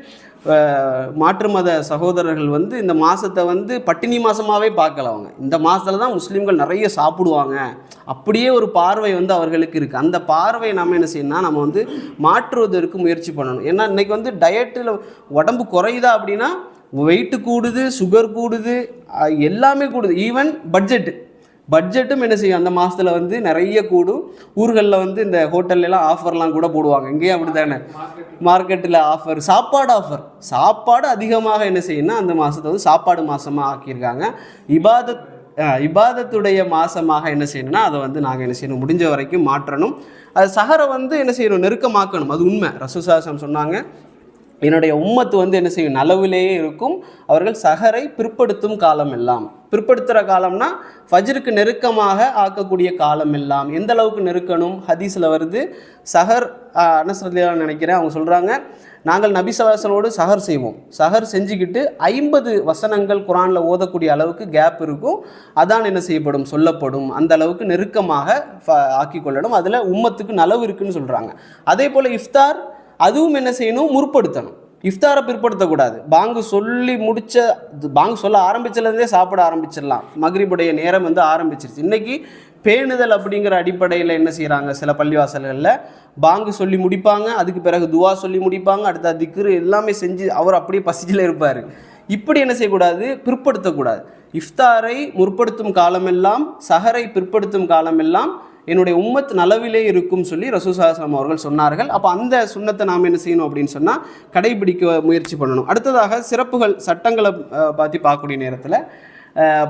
மாற்று மத சகோதரர்கள் வந்து இந்த மாதத்தை வந்து பட்டினி மாதமாகவே பார்க்கல. அவங்க இந்த மாதத்தில் தான் முஸ்லீம்கள் நிறைய சாப்பிடுவாங்க, அப்படியே ஒரு பார்வை வந்து அவர்களுக்கு இருக்குது. அந்த பார்வையை நம்ம என்ன செய்யணும்னா நம்ம வந்து மாற்றுவதற்கு முயற்சி பண்ணணும். ஏன்னா இன்றைக்கி வந்து டயட்டில் உடம்பு குறையுதா அப்படின்னா வெயிட்டு கூடுது, சுகர் கூடுது, எல்லாமே கூடுது. ஈவன் பட்ஜெட்டும் என்ன செய்யும் அந்த மாதத்தில் வந்து நிறைய கூடும். ஊர்களில் வந்து இந்த ஹோட்டல்லாம் ஆஃபர்லாம் கூட போடுவாங்க. இங்கேயும் அப்படி தானே, மார்க்கெட்டில் ஆஃபர், சாப்பாடு அதிகமாக என்ன செய்யணும்னா அந்த மாதத்தை வந்து சாப்பாடு மாதமாக ஆக்கியிருக்காங்க. இபாதத்துடைய மாதமாக என்ன செய்யணும்னா அதை வந்து நாங்கள் என்ன செய்யணும், முடிஞ்ச வரைக்கும் மாற்றணும். அது சஹரை வந்து என்ன செய்யணும், நெருக்கமாக்கணும். அது உண்மை. ரசூலுல்லாஹி ஸல்லல்லாஹு அலைஹி வஸல்லம் சொன்னாங்க, என்னுடைய உம்மத்து வந்து என்ன செய்யும், நலவிலேயே இருக்கும். அவர்கள் சஹரை பிற்படுத்தும் காலம் எல்லாம். பிற்படுத்துகிற காலம்னா ஃபஜ்ருக்கு நெருக்கமாக ஆக்கக்கூடிய காலம் எல்லாம். எந்த அளவுக்கு நெருக்கணும், ஹதீஸில் வருது. சஹர் அனஸ் ரலியல்லாஹு அன்ஹு நினைக்கிறேன், அவங்க சொல்கிறாங்க, நாங்கள் நபி ஸல்லல்லாஹு அலைஹி வஸல்லம் சஹர் செய்வோம். சஹர் செஞ்சுக்கிட்டு 50 வசனங்கள் குரானில் ஓதக்கூடிய அளவுக்கு கேப் இருக்கும். அதான் என்ன செய்யப்படும், சொல்லப்படும். அந்த அளவுக்கு நெருக்கமாக ஆக்கி கொள்ளணும். அதில் உம்மத்துக்கு நலவு இருக்குன்னு சொல்கிறாங்க. அதே போல் இஃப்தார், அதுவும் என்ன செய்யணும், முற்படுத்தணும். இஃப்தாரை பிற்படுத்தக்கூடாது. பாங்கு சொல்ல ஆரம்பிச்சதுலேருந்தே சாப்பிட ஆரம்பிச்சிடலாம். மக்ரிபுடைய நேரம் வந்து ஆரம்பிச்சிருச்சு. இன்றைக்கி பேணுதல் அப்படிங்கிற அடிப்படையில் என்ன செய்கிறாங்க, சில பள்ளிவாசல்களில் பாங்கு சொல்லி முடிப்பாங்க, அதுக்கு பிறகு துவா சொல்லி முடிப்பாங்க, அடுத்த திக்ரு எல்லாமே செஞ்சு அவர் அப்படியே பசிச்சில் இருப்பார். இப்படி என்ன செய்யக்கூடாது, பிற்படுத்தக்கூடாது. இஃப்தாரை முற்படுத்தும் காலமெல்லாம், சஹரை பிற்படுத்தும் காலமெல்லாம் என்னுடைய உம்மத் நலவிலே இருக்கும் சொல்லி ரசூலுல்லாஹி ஸல்லல்லாஹு அலைஹி வஸல்லம் அவர்கள் சொன்னார்கள். அப்போ அந்த சுன்னத்தை நாம் என்ன செய்யணும் அப்படின்னு சொன்னால் கடைபிடிக்க முயற்சி பண்ணணும். அடுத்ததாக சிறப்புகள், சட்டங்களை பற்றி பார்க்கக்கூடிய நேரத்தில்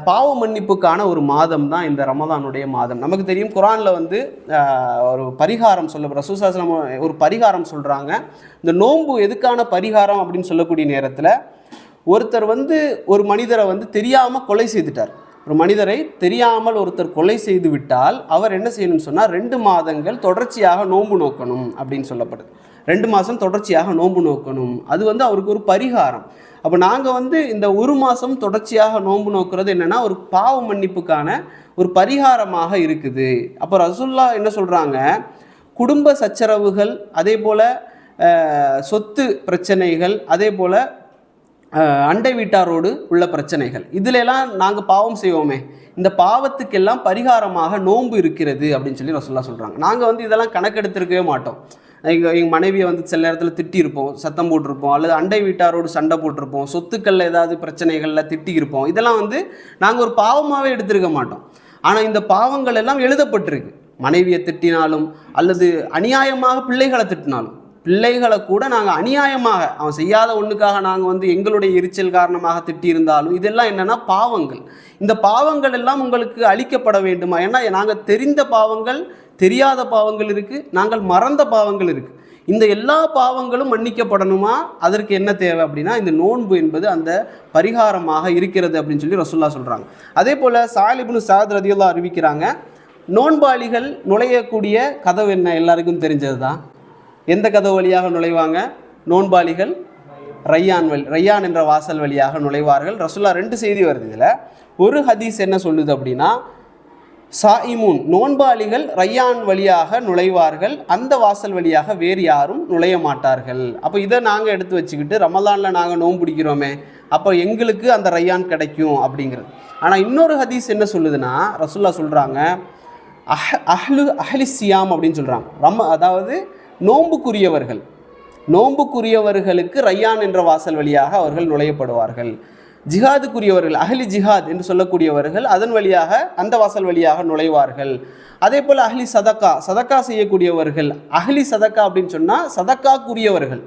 பாவ மன்னிப்புக்கான ஒரு மாதம் தான் இந்த ரமதானுடைய மாதம். நமக்கு தெரியும், குரானில் வந்து ஒரு பரிகாரம் ரசூலுல்லாஹி ஸல்லல்லாஹு அலைஹி வஸல்லம் ஒரு பரிகாரம் சொல்கிறாங்க. இந்த நோன்பு எதுக்கான பரிகாரம் அப்படின்னு சொல்லக்கூடிய நேரத்தில், ஒருத்தர் வந்து ஒரு மனிதரை வந்து தெரியாமல் கொலை செய்துட்டார். ஒரு மனிதரை தெரியாமல் ஒருத்தர் கொலை செய்து விட்டால் அவர் என்ன செய்யணும்னு சொன்னால் 2 மாதங்கள் தொடர்ச்சியாக நோன்பு நோக்கணும் அப்படின்னு சொல்லப்படுது. 2 மாதம் தொடர்ச்சியாக நோன்பு நோக்கணும். அது வந்து அவருக்கு ஒரு பரிகாரம். அப்போ நாங்கள் வந்து இந்த 1 மாதம் தொடர்ச்சியாக நோன்பு நோக்கிறது என்னென்னா ஒரு பாவ மன்னிப்புக்கான ஒரு பரிகாரமாக இருக்குது. அப்போ ரசூலுல்லாஹ் என்ன சொல்கிறாங்க, குடும்ப சச்சரவுகள், அதே போல் சொத்து பிரச்சனைகள், அதே போல் அண்டை வீட்டாரோடு உள்ள பிரச்சனைகள், இதிலெல்லாம் நாங்கள் பாவம் செய்வோமே, இந்த பாவத்துக்கெல்லாம் பரிகாரமாக நோன்பு இருக்கிறது அப்படின்னு சொல்லி ரசூலுல்லாஹ் சொல்கிறாங்க. நாங்கள் வந்து இதெல்லாம் கணக்கெடுத்திருக்கவே மாட்டோம். எங்கள் மனைவியை வந்து சில நேரத்தில் திட்டியிருப்போம், சத்தம் போட்டிருப்போம், அல்லது அண்டை வீட்டாரோடு சண்டை போட்டிருப்போம், சொத்துக்களில் ஏதாவது பிரச்சனைகளில் திட்டியிருப்போம். இதெல்லாம் வந்து நாங்கள் ஒரு பாவமாகவே எடுத்திருக்க மாட்டோம். ஆனால் இந்த பாவங்கள் எல்லாம் எழுதப்பட்டிருக்கு. மனைவியை திட்டினாலும் அல்லது அநியாயமாக பிள்ளைகளை திட்டினாலும், பிள்ளைகளை கூட நாங்கள் அநியாயமாக அவன் செய்யாத ஒன்றுக்காக நாங்கள் வந்து எங்களுடைய எரிச்சல் காரணமாக திட்டியிருந்தாலும் இதெல்லாம் என்னென்னா பாவங்கள். இந்த பாவங்கள் எல்லாம் உங்களுக்கு அளிக்கப்பட வேண்டுமா? ஏன்னா நாங்கள் தெரிந்த பாவங்கள், தெரியாத பாவங்கள் இருக்குது, நாங்கள் மறந்த பாவங்கள் இருக்குது. இந்த எல்லா பாவங்களும் மன்னிக்கப்படணுமா? அதற்கு என்ன தேவை அப்படின்னா இந்த நோன்பு என்பது அந்த பரிகாரமாக இருக்கிறது அப்படின்னு சொல்லி ரசூலுல்லாஹ் சொல்கிறாங்க. அதே போல் ஸாலிஹ் இப்னு ஸஅத் ரலியல்லாஹு அறிவிக்கிறாங்க, நோன்பாளிகள் நுழையக்கூடிய கதவு என்ன எல்லாருக்கும் தெரிஞ்சது தான். எந்த கதவு வழியாக நுழைவாங்க? நோன்பாளிகள் ரையான் என்ற வாசல் வழியாக நுழைவார்கள். ரசூலுல்லாஹ் 2 செய்தி வருது இதில். ஒரு ஹதீஸ் என்ன சொல்லுது அப்படின்னா, சாயிமூன், நோன்பாளிகள் ரையான் வழியாக நுழைவார்கள், அந்த வாசல் வழியாக வேறு யாரும் நுழைய மாட்டார்கள். அப்போ இதை நாங்கள் எடுத்து வச்சுக்கிட்டு ரமலானில் நாங்கள் நோன்பு பிடிக்கிறோமே, அப்போ எங்களுக்கு அந்த ரையான் கிடைக்கும் அப்படிங்கிறது. ஆனால் இன்னொரு ஹதீஸ் என்ன சொல்லுதுன்னா, ரசூலுல்லாஹ் சொல்கிறாங்க, அஹ்லி சியாம் அப்படின்னு சொல்கிறாங்க. அதாவது நோன்புக்குரியவர்களுக்கு ரையான் என்ற வாசல் வழியாக அவர்கள் நுழையப்படுவார்கள். ஜிஹாதுக்குரியவர்கள், அஹ்லி ஜிஹாத் என்று சொல்லக்கூடியவர்கள் அதன் வழியாக, அந்த வாசல் வழியாக நுழைவார்கள். அதே போல் அஹ்லி சதக்கா செய்யக்கூடியவர்கள், அஹ்லி சதக்கா அப்படின்னு சொன்னால் சதக்காக்குரியவர்கள்,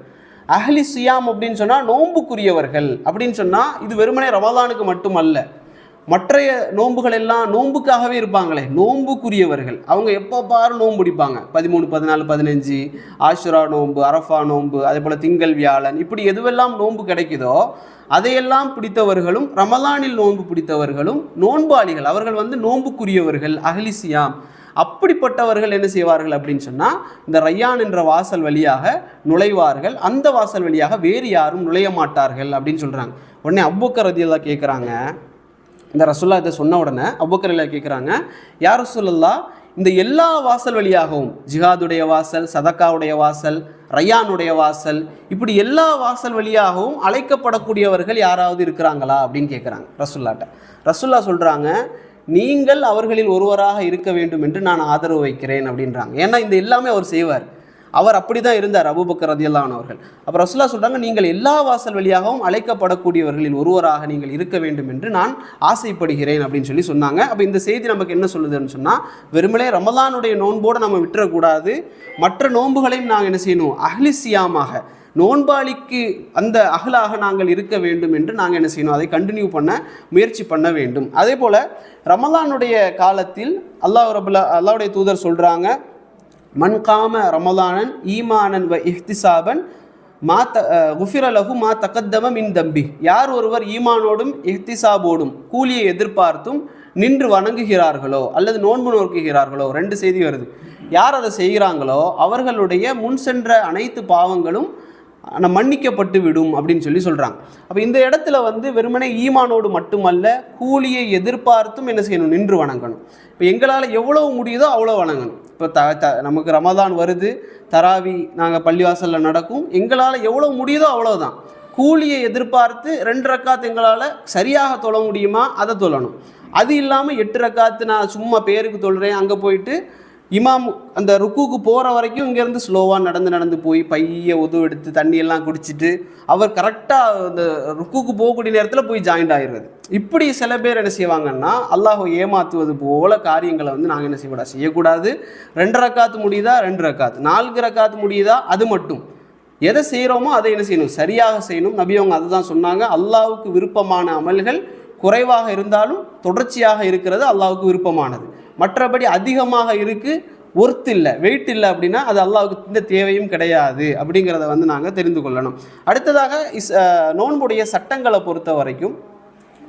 அஹ்லி சியாம் அப்படின்னு சொன்னால் நோன்புக்குரியவர்கள் அப்படின்னு சொன்னால் இது வெறுமனே ரமலானுக்கு மட்டுமல்ல, மற்றைய நோன்புகள் எல்லாம் நோன்புக்காகவே இருப்பாங்களே, நோன்புக்குரியவர்கள். அவங்க எப்போ பாரு நோன்பு பிடிப்பாங்க. 13, 14, 15 ஆஷுரா நோன்பு, அரஃபா நோன்பு, அதே போல் திங்கள் வியாழன், இப்படி எதுவெல்லாம் நோன்பு கிடைக்குதோ அதையெல்லாம் பிடித்தவர்களும் ரமலானில் நோன்பு பிடித்தவர்களும் நோன்பாளிகள். அவர்கள் வந்து நோன்புக்குரியவர்கள், அஹ்லி சியாம். அப்படிப்பட்டவர்கள் என்ன செய்வார்கள் அப்படின்னு சொன்னால் இந்த ரையான் என்ற வாசல் வழியாக நுழைவார்கள், அந்த வாசல் வழியாக வேறு யாரும் நுழைய மாட்டார்கள் அப்படின்னு சொல்கிறாங்க. உடனே அபூபக்கர் ரலியல்லாஹு கேட்குறாங்க, இந்த ரசூலுல்லாஹ் இதை சொன்ன உடனே அபூபக்கர் ரலியல்லாஹு கேட்குறாங்க, யா ரசூலல்லாஹ், இந்த எல்லா வாசல் வழியாகவும், ஜிஹாதுடைய வாசல், சதக்காவுடைய வாசல், ரய்யானுடைய வாசல், இப்படி எல்லா வாசல் வழியாகவும் அழைக்கப்படக்கூடியவர்கள் யாராவது இருக்கிறாங்களா அப்படின்னு கேட்குறாங்க ரசூல்லாட்ட. ரசூல்லா சொல்கிறாங்க, நீங்கள் அவர்களில் ஒருவராக இருக்க வேண்டும் என்று நான் ஆதரவு வைக்கிறேன் அப்படின்றாங்க. ஏன்னா இந்த எல்லாமே அவர் செய்வார். அவர் அப்படி தான் இருந்தார், அபூபக்கர் ரலியல்லாஹு அன்ஹு அவர்கள். அப்போ ரசூலுல்லாஹ் சொல்கிறாங்க, நீங்கள் எல்லா வாசல் வழியாகவும் அழைக்கப்படக்கூடியவர்களில் ஒருவராக நீங்கள் இருக்க வேண்டும் என்று நான் ஆசைப்படுகிறேன் அப்படின்னு சொல்லி சொன்னாங்க. அப்போ இந்த செய்தி நமக்கு என்ன சொல்லுதுன்னு சொன்னால், வெறுமனே ரமலானுடைய நோன்போடு நம்ம விட்டுறக்கூடாது, மற்ற நோன்புகளையும் நாங்கள் என்ன செய்யணும், அஹ்லிசியாமாக நோன்பாளிக்கு அந்த அகலாக நாங்கள் இருக்க வேண்டும் என்று நாங்கள் என்ன செய்யணும், அதை கண்டினியூ பண்ண முயற்சி பண்ண வேண்டும். அதே போல் ரமலானுடைய காலத்தில் அல்லாஹ்வுடைய தூதர் சொல்கிறாங்க, மன் காம ரமலானன் ஈமானன் வ இஹ்திசாபன் குஃபிர லஹு மா தகத்தம மின் தம்பி. யார் ஒருவர் ஈமானோடும் இஹ்திசாபோடும் கூலியை எதிர்பார்த்தும் நின்று வணங்குகிறார்களோ அல்லது நோன்பு நோக்குகிறார்களோ, 2 செய்தி வருது. யார் அதை செய்கிறாங்களோ அவர்களுடைய முன் சென்ற அனைத்து பாவங்களும் மன்னிக்கப்பட்டு விடும் அப்படின்னு சொல்லி சொல்கிறாங்க. அப்போ இந்த இடத்துல வெறுமனே ஈமானோடு மட்டுமல்ல, கூலியை எதிர்பார்த்தும் என்ன செய்யணும், நின்று வணங்கணும். இப்போ எங்களால் எவ்வளவு முடியுதோ அவ்வளோ வணங்கணும். இப்போ நமக்கு ரமதான் வருது, தராவி நாங்கள் பள்ளிவாசலில் நடக்கும், எங்களால் எவ்வளோ முடியுதோ அவ்வளோதான். கூலியை எதிர்பார்த்து 2 ரக்காத்து எங்களால் சரியாக தொழ முடியுமா அதை தொழணும். அது இல்லாமல் 8 ரக்காத்து நான் சும்மா பேருக்கு தொழுறேன், அங்கே போயிட்டு இமாம் அந்த ருக்குக்கு போகிற வரைக்கும் இங்கேருந்து ஸ்லோவாக நடந்து போய் பைய உது எடுத்து தண்ணியெல்லாம் குடிச்சிட்டு அவர் கரெக்டாக அந்த ருக்குக்கு போகக்கூடிய நேரத்தில் போய் ஜாயிண்ட் ஆகிடுறது. இப்படி சில பேர் என்ன செய்வாங்கன்னா, அல்லாஹை ஏமாற்றுவது போல காரியங்களை நாங்கள் என்ன செய்யக்கூடாது. 2 ரக்காத்து முடியுதா 2 ரக்காத்து, 4 ரக்காத்து முடியுதா அது மட்டும். எதை செய்கிறோமோ அதை என்ன செய்யணும், சரியாக செய்யணும். நபி அவங்க அதை தான் சொன்னாங்க, அல்லாஹ்வுக்கு விருப்பமான அமல்கள் குறைவாக இருந்தாலும் தொடர்ச்சியாக இருக்கிறது அல்லாஹ்வுக்கு விருப்பமானது. மற்றபடி அதிகமாக இருக்குது, ஒர்த் இல்லை, வெயிட் இல்லை அப்படின்னா அது அல்லாஹ்வுக்கு இந்த தேவையும் கிடையாது அப்படிங்கிறத நாங்கள் தெரிந்து கொள்ளணும். அடுத்ததாக நோன்புடைய சட்டங்களை பொறுத்த வரைக்கும்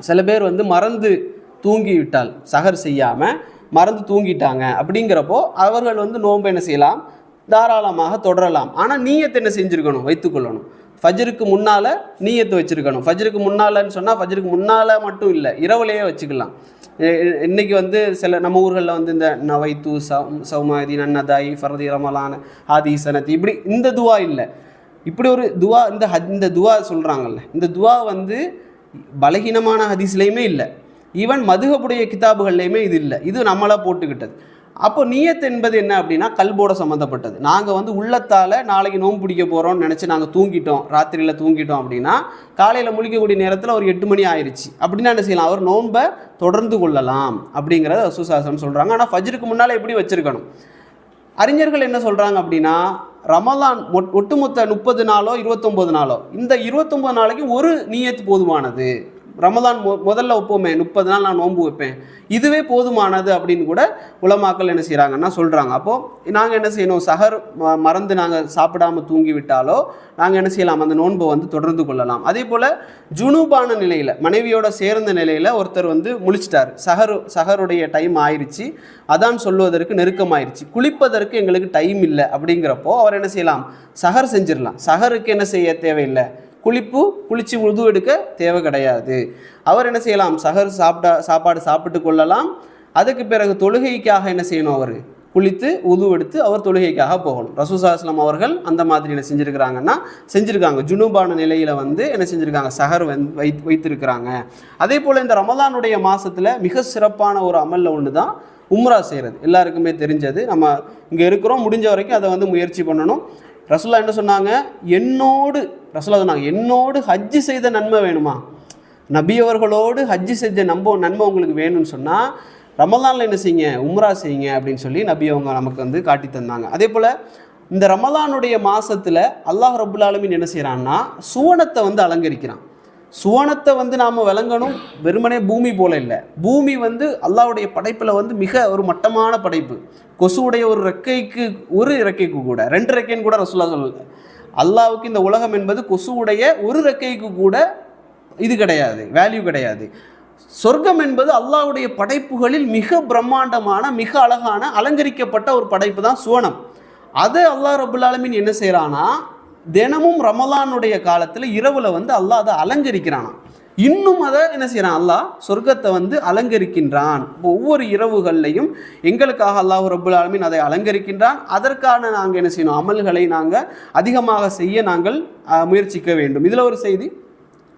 சில பேர் மறந்து தூங்கிவிட்டால், சஹர் செய்யாமல் மறந்து தூங்கிட்டாங்க அப்படிங்கிறப்போ அவர்கள் நோன்பு என்ன செய்யலாம், தாராளமாக தொடரலாம். ஆனால் நீயத்தை என்ன செஞ்சுருக்கணும், வைத்துக்கொள்ளணும். ஃபஜ்ருக்கு முன்னால் நீயத்தை வச்சுருக்கணும். ஃபஜ்ருக்கு முன்னாலன்னு சொன்னால் ஃபஜ்ருக்கு முன்னால் மட்டும் இல்லை, இரவுலேயே வச்சுக்கலாம். இன்றைக்கி சில நம்ம ஊர்களில் இந்த நவைத்து சௌமாதி நன்னதாயி ஃபர்தி ரமலான ஹாதி சனத்தி இப்படி இந்த துவா இல்லை. இப்படி ஒரு துவா இந்த துவா சொல்கிறாங்கல்ல, இந்த துவா பலகீனமான ஹதீஸ்லேயுமே இல்லை, ஈவன் மதுஹபுடைய கிதாபுகள்லையுமே இது இல்லை, இது நம்மளாக போட்டுக்கிட்டது. அப்போ நியத் என்பது என்ன அப்படின்னா கல்போட சம்மந்தப்பட்டது. நாங்கள் உள்ளத்தால் நாளைக்கு நோன்பு பிடிக்க போகிறோம்னு நினச்சி நாங்கள் தூங்கிட்டோம், ராத்திரியில் தூங்கிட்டோம் அப்படின்னா காலையில் முழிக்கக்கூடிய நேரத்தில் ஒரு 8 மணி ஆயிடுச்சு அப்படின்னா என்ன செய்யலாம், அவர் நோன்பை தொடர்ந்து கொள்ளலாம் அப்படிங்கிறத ரசூலுல்லாஹி சொல்கிறாங்க. ஆனால் ஃபஜ்ருக்கு முன்னால் எப்படி வச்சுருக்கணும், அறிஞர்கள் என்ன சொல்கிறாங்க அப்படின்னா, ரமலான் ஒட்டுமொத்த 30 நாளோ 29 நாளோ, இந்த 29 நாளைக்கு ஒரு நியத் போதுமானது. ரமலான் முதல்ல வைப்போமே 30 நாள் நான் நோன்பு வைப்பேன், இதுவே போதுமானது அப்படின்னு கூட உலமாக்கள் என்ன செய்கிறாங்கன்னா சொல்கிறாங்க. அப்போது நாங்கள் என்ன செய்யணும், சஹர் மறந்து நாங்கள் சாப்பிடாமல் தூங்கி விட்டாலோ நாங்கள் என்ன செய்யலாம், அந்த நோன்பை தொடர்ந்து கொள்ளலாம். அதே போல் ஜுனூபான நிலையில், மனைவியோட சேர்ந்த நிலையில் ஒருத்தர் முழிச்சிட்டார், சஹருடைய டைம் ஆயிடுச்சு, அதான் சொல்வதற்கு நெருக்கமாயிருச்சு, குளிப்பதற்கு எங்களுக்கு டைம் இல்லை அப்படிங்கிறப்போ அவர் என்ன செய்யலாம், சஹர் செஞ்சிடலாம். சஹருக்கு என்ன செய்ய தேவையில்லை, குளித்து உது எடுக்க தேவை கிடையாது. அவர் என்ன செய்யலாம், சஹர் சாப்பாடு சாப்பிட்டு கொள்ளலாம். அதுக்கு பிறகு தொழுகைக்காக என்ன செய்யணும், அவர் குளித்து உது எடுத்து அவர் தொழுகைக்காக போகணும். ரசூலுல்லாஹி ஸல்லல்லாஹு அலைஹி வஸல்லம் அவர்கள் அந்த மாதிரி என்ன செஞ்சுருக்காங்க, ஜுனூபான நிலையில் என்ன செஞ்சுருக்காங்க, சஹர் வைத்திருக்கிறாங்க. அதே போல் இந்த ரமலானுடைய மாதத்தில் மிக சிறப்பான ஒரு அமலில் ஒன்று தான் உம்ரா செய்கிறது. எல்லாருக்குமே தெரிஞ்சது, நம்ம இங்கே இருக்கிறோம், முடிஞ்ச வரைக்கும் அதை முயற்சி பண்ணணும். ரசூலுல்லாஹ் என்ன சொன்னாங்க, ரசூலுல்லாஹ் சொன்னாங்க, என்னோடு ஹஜ்ஜு செய்த நன்மை வேணுமா, நபி அவர்களோடு ஹஜ்ஜு செஞ்ச நன்மை உங்களுக்கு வேணும்னு சொன்னால் ரமலானில் என்ன செய்யுங்க, உம்ரா செய்யுங்க அப்படின்னு சொல்லி நபி அவங்க நமக்கு காட்டி தந்தாங்க. அதே போல் இந்த ரமலானுடைய மாதத்தில் அல்லாஹ் ரப்புல் ஆலமீன் என்ன செய்கிறான்னா சுவனத்தை அலங்கரிக்கிறான். சுவனத்தை நாம் விளங்கணும், வெறுமனே பூமி போல இல்லை. பூமி அல்லாஹ்வுடைய படைப்பில் மிக ஒரு மட்டமான படைப்பு. கொசுவுடைய ஒரு இறக்கைக்கு கூட 2 ரெக்கைன்னு கூட ரசூலுல்லாஹ் சொல்லல. அல்லாஹ்வுக்கு இந்த உலகம் என்பது கொசுவுடைய ஒரு ரெக்கைக்கு கூட இது கிடையாது, வேல்யூ கிடையாது. சொர்க்கம் என்பது அல்லாஹ்வுடைய படைப்புகளில் மிக பிரம்மாண்டமான, மிக அழகான, அலங்கரிக்கப்பட்ட ஒரு படைப்பு தான் சுவனம். அதை அல்லாஹ் ரப்புல் ஆலமீன் என்ன செய்கிறானா, தினமும் ரமலானுடைய காலத்தில் இரவில் அல்லாஹ் அதை அலங்கரிக்கிறானா. இன்னும் அதை என்ன செய்கிறான், அல்லாஹ் சொர்க்கத்தை வந்து அலங்கரிக்கின்றான். ஒவ்வொரு இரவுகள்லையும் எங்களுக்காக அல்லாஹ் ரப்புல் ஆலமீன் அதை அலங்கரிக்கின்றான். அதற்கான நாங்கள் என்ன செய்யணும், அமல்களை நாங்கள் அதிகமாக செய்ய நாங்கள் முயற்சிக்க வேண்டும். இதில் ஒரு செய்தி.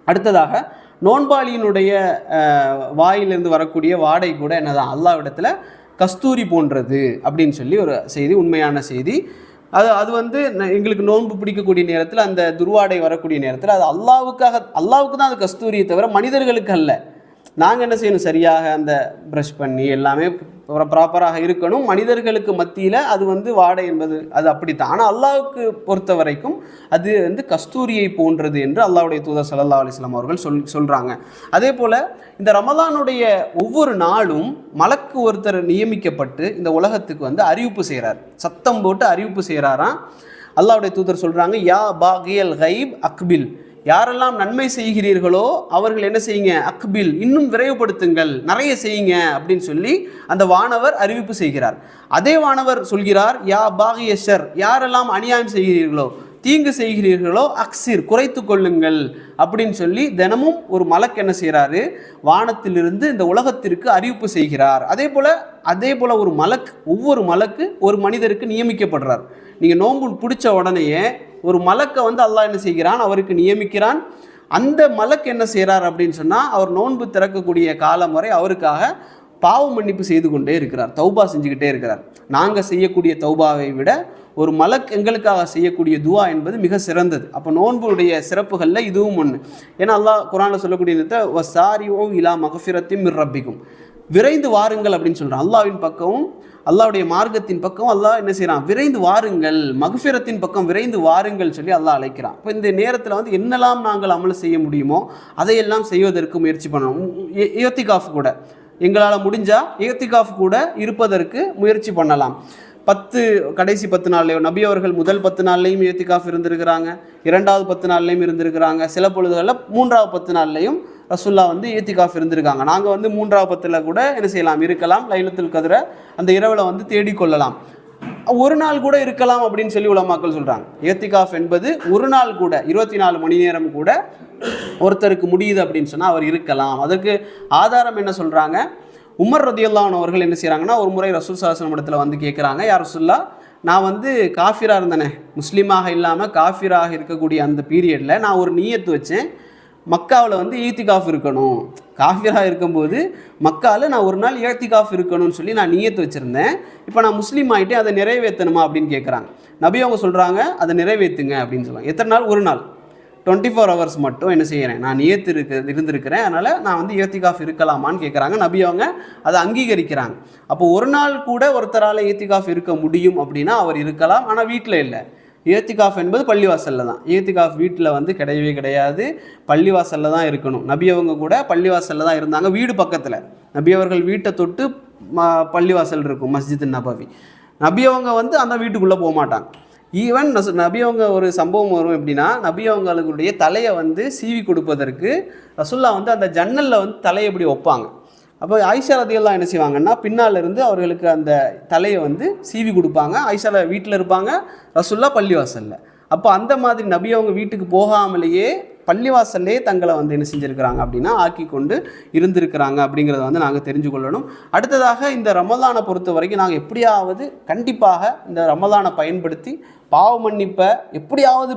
அடுத்ததாக நோன்பாளியினுடைய வாயிலிருந்து வரக்கூடிய வாடை கூட என்னதான் அல்லாஹ்விடத்தில் கஸ்தூரி போன்றது அப்படின்னு சொல்லி ஒரு செய்தி, உண்மையான செய்தி. அது வந்து எங்களுக்கு நோன்பு பிடிக்கக்கூடிய நேரத்தில் அந்த துர்வாடை வரக்கூடிய நேரத்தில் அது அல்லாவுக்கு தான் அது கஸ்தூரியை தவிர மனிதர்களுக்கு அல்ல. நாங்கள் என்ன செய்யணும், சரியாக அந்த ப்ரஷ் பண்ணி எல்லாமே ப்ராப்பராக இருக்கணும். மனிதர்களுக்கு மத்தியில் அது வந்து வாடை என்பது அது அப்படித்தான். ஆனால் அல்லாஹ்வுக்கு பொறுத்த வரைக்கும் அது வந்து கஸ்தூரியை போன்றது என்று அல்லாஹ்வுடைய தூதர் ஸல்லல்லாஹு அலைஹி வஸல்லம் அவர்கள் சொல்கிறாங்க. அதே போல் இந்த ரமலானுடைய ஒவ்வொரு நாளும் மலக்கு ஒருத்தர் நியமிக்கப்பட்டு இந்த உலகத்துக்கு வந்து அறிவிப்பு செய்கிறார், சத்தம் போட்டு அறிவிப்பு செய்கிறாராம். அல்லாஹ்வுடைய தூதர் சொல்கிறாங்க, யா பாகியல் கைப் அக்பில், யாரெல்லாம் நன்மை செய்கிறீர்களோ அவர்கள் என்ன செய்யுங்க, அக்பில், இன்னும் விரைவுபடுத்துங்கள், நிறைய செய்யுங்க அப்படின்னு சொல்லி அந்த வானவர் அறிவிப்பு செய்கிறார். அதே வானவர் சொல்கிறார், யா பாகிய ஷர், யாரெல்லாம் அநியாயம் செய்கிறீர்களோ தீங்கு செய்கிறீர்களோ அக்சிர், குறைத்து கொள்ளுங்கள் அப்படின்னு சொல்லி தினமும் ஒரு மலக்கு என்ன செய்கிறாரு, வானத்திலிருந்து இந்த உலகத்திற்கு அறிவிப்பு செய்கிறார். அதே போல ஒரு மலக்கு, ஒவ்வொரு மலக்கு ஒரு மனிதருக்கு நியமிக்கப்படுறார். நீங்கள் நோன்பு பிடிச்ச உடனேயே ஒரு மலக்கை வந்து அல்லாஹ் என்ன செய்கிறான், அவருக்கு நியமிக்கிறான். அந்த மலக்கு என்ன செய்கிறார் அப்படின்னு சொன்னால், அவர் நோன்பு திறக்கக்கூடிய காலம் வரை அவருக்காக பாவ மன்னிப்பு செய்து கொண்டே இருக்கிறார், தௌபா செஞ்சுக்கிட்டே இருக்கிறார். நாங்கள் செய்யக்கூடிய தௌபாவை விட ஒரு மலக் எங்களுக்காக செய்யக்கூடிய துவா என்பது மிக சிறந்தது. அப்போ நோன்புடைய சிறப்புகளில் இதுவும் ஒன்று. ஏன்னா அல்லாஹ் குர்ஆனில் சொல்லக்கூடிய வசாரிஓ இலா மக்ஃபிரத்தின் மிர் ரப்பிக்கும், விரைந்து வாருங்கள் அப்படின்னு சொல்கிறான். அல்லாஹ்வின் பக்கமும் அல்லாஹ்வுடைய மார்க்கத்தின் பக்கம் அல்லாஹ் என்ன செய்கிறான், விரைந்து வாருங்கள், மக்ஃபிரத்தின் பக்கம் விரைந்து வாருங்கள் சொல்லி அல்லாஹ் அழைக்கிறான். இப்போ இந்த நேரத்தில் வந்து என்னெல்லாம் நாங்கள் அமல் செய்ய முடியுமோ அதையெல்லாம் செய்வதற்கு முயற்சி பண்ணணும். இஅ்திகாஃப் கூட எங்களால் முடிஞ்சால் இஅ்திகாஃப் கூட இருப்பதற்கு முயற்சி பண்ணலாம். கடைசி 10 நாள்லையும் நபி அவர்கள் முதல் 10 நாள்லையும் இஅ்திகாஃப் இருந்திருக்கிறாங்க, 2வது 10 நாள்லையும் இருந்திருக்கிறாங்க, சில பொழுதுகளில் 3வது 10 நாள்லையும் ரசூல்லா வந்து இஅ்திகாஃப் இருந்திருக்காங்க. நாங்கள் வந்து 3வது 10ல் கூட என்ன செய்யலாம், இருக்கலாம், லைலத்துல் கத்ரை அந்த இரவில் வந்து தேடிக்கொள்ளலாம். ஒரு நாள் கூட இருக்கலாம் அப்படின்னு சொல்லி உலமாக்கள் சொல்கிறாங்க. இஅ்திகாஃப் என்பது ஒரு நாள் கூட 24 மணி நேரம் கூட ஒருத்தருக்கு முடியுது அப்படின்னு சொன்னால் அவர் இருக்கலாம். அதற்கு ஆதாரம் என்ன சொல்கிறாங்க, உமர் ரதியல்லாஹு அன்ஹு அவர்கள் என்ன செய்கிறாங்கன்னா, ஒரு முறை ரசூல் ஸல்லல்லாஹு அலைஹி வஸல்லம் இடத்துல வந்து கேட்குறாங்க, யார் ரசூலுல்லாஹ், நான் வந்து காஃபிராக இருந்தேனே, முஸ்லீமாக இல்லாமல் காஃபிராக இருக்கக்கூடிய அந்த பீரியடில் நான் ஒரு நியத்து வச்சேன், மக்காவில் வந்து இஅ்திகாஃப் இருக்கணும், காஃபிராக இருக்கும்போது மக்காவில் நான் ஒரு நாள் இஅ்திகாஃப் இருக்கணும்னு சொல்லி நான் நியத்து வச்சுருந்தேன், இப்போ நான் முஸ்லீம் ஆகிட்டே அதை நிறைவேற்றணுமா அப்படின்னு கேட்குறாங்க. நபி அவங்க சொல்கிறாங்க, அதை நிறைவேற்றுங்க அப்படின்னு சொல்லுவாங்க. எத்தனை நாள், ஒரு நாள், 24 hours மட்டும் என்ன செய்கிறேன், நான் நியத்து இருந்திருக்கிறேன், அதனால் நான் வந்து இஅ்திகாஃப் இருக்கலாமான்னு கேட்குறாங்க. நபி அவங்க அதை அங்கீகரிக்கிறாங்க. அப்போ ஒரு நாள் கூட ஒருத்தரால் இஅ்திகாஃப் இருக்க முடியும் அப்படின்னா அவர் இருக்கலாம், ஆனால் வீட்டில் இல்லை. இஅ்திகாஃப் என்பது பள்ளிவாசலில் தான். இஅ்திகாஃப் வீட்டில் வந்து கிடையவே கிடையாது, பள்ளிவாசலில் தான் இருக்கணும். நபி அவங்க கூட பள்ளிவாசலில் தான் இருந்தாங்க, வீடு பக்கத்தில். நபி அவர்கள் வீட்டை தொட்டு பள்ளிவாசல் இருக்கும், மஸ்ஜித் நபவி. நபி அவங்க வந்து அந்த வீட்டுக்குள்ளே போக மாட்டாங்க. ஈவன் நபி அவங்க ஒரு சம்பவம் வரும் எப்படின்னா, நபி அவங்களுடைய தலையை வந்து சீவி கொடுப்பதற்கு ரசூல்லா வந்து அந்த ஜன்னலில் வந்து தலையை எப்படி வைப்பாங்க. அப்போ ஆயிஷா ரதியல்லாஹு என்ன செய்வாங்கன்னா, பின்னால் இருந்து அவர்களுக்கு அந்த தலையை வந்து சீவி கொடுப்பாங்க. ஆயிஷா வீட்டில் இருப்பாங்க, ரசூல்லா பள்ளிவாசலில். அப்போ அந்த மாதிரி நபி அவங்க வீட்டுக்கு போகாமலேயே பள்ளிவாசல்லே தங்களை வந்து என்ன செஞ்சுருக்கிறாங்க அப்படின்னா ஆக்கி கொண்டு இருந்திருக்கிறாங்க அப்படிங்கிறத வந்து நாங்கள் தெரிஞ்சு கொள்ளணும். அடுத்ததாக இந்த ரமலானை பொறுத்த வரைக்கும் நாங்கள் எப்படியாவது கண்டிப்பாக இந்த ரமலானை பயன்படுத்தி பாவ மன்னிப்பை எப்படியாவது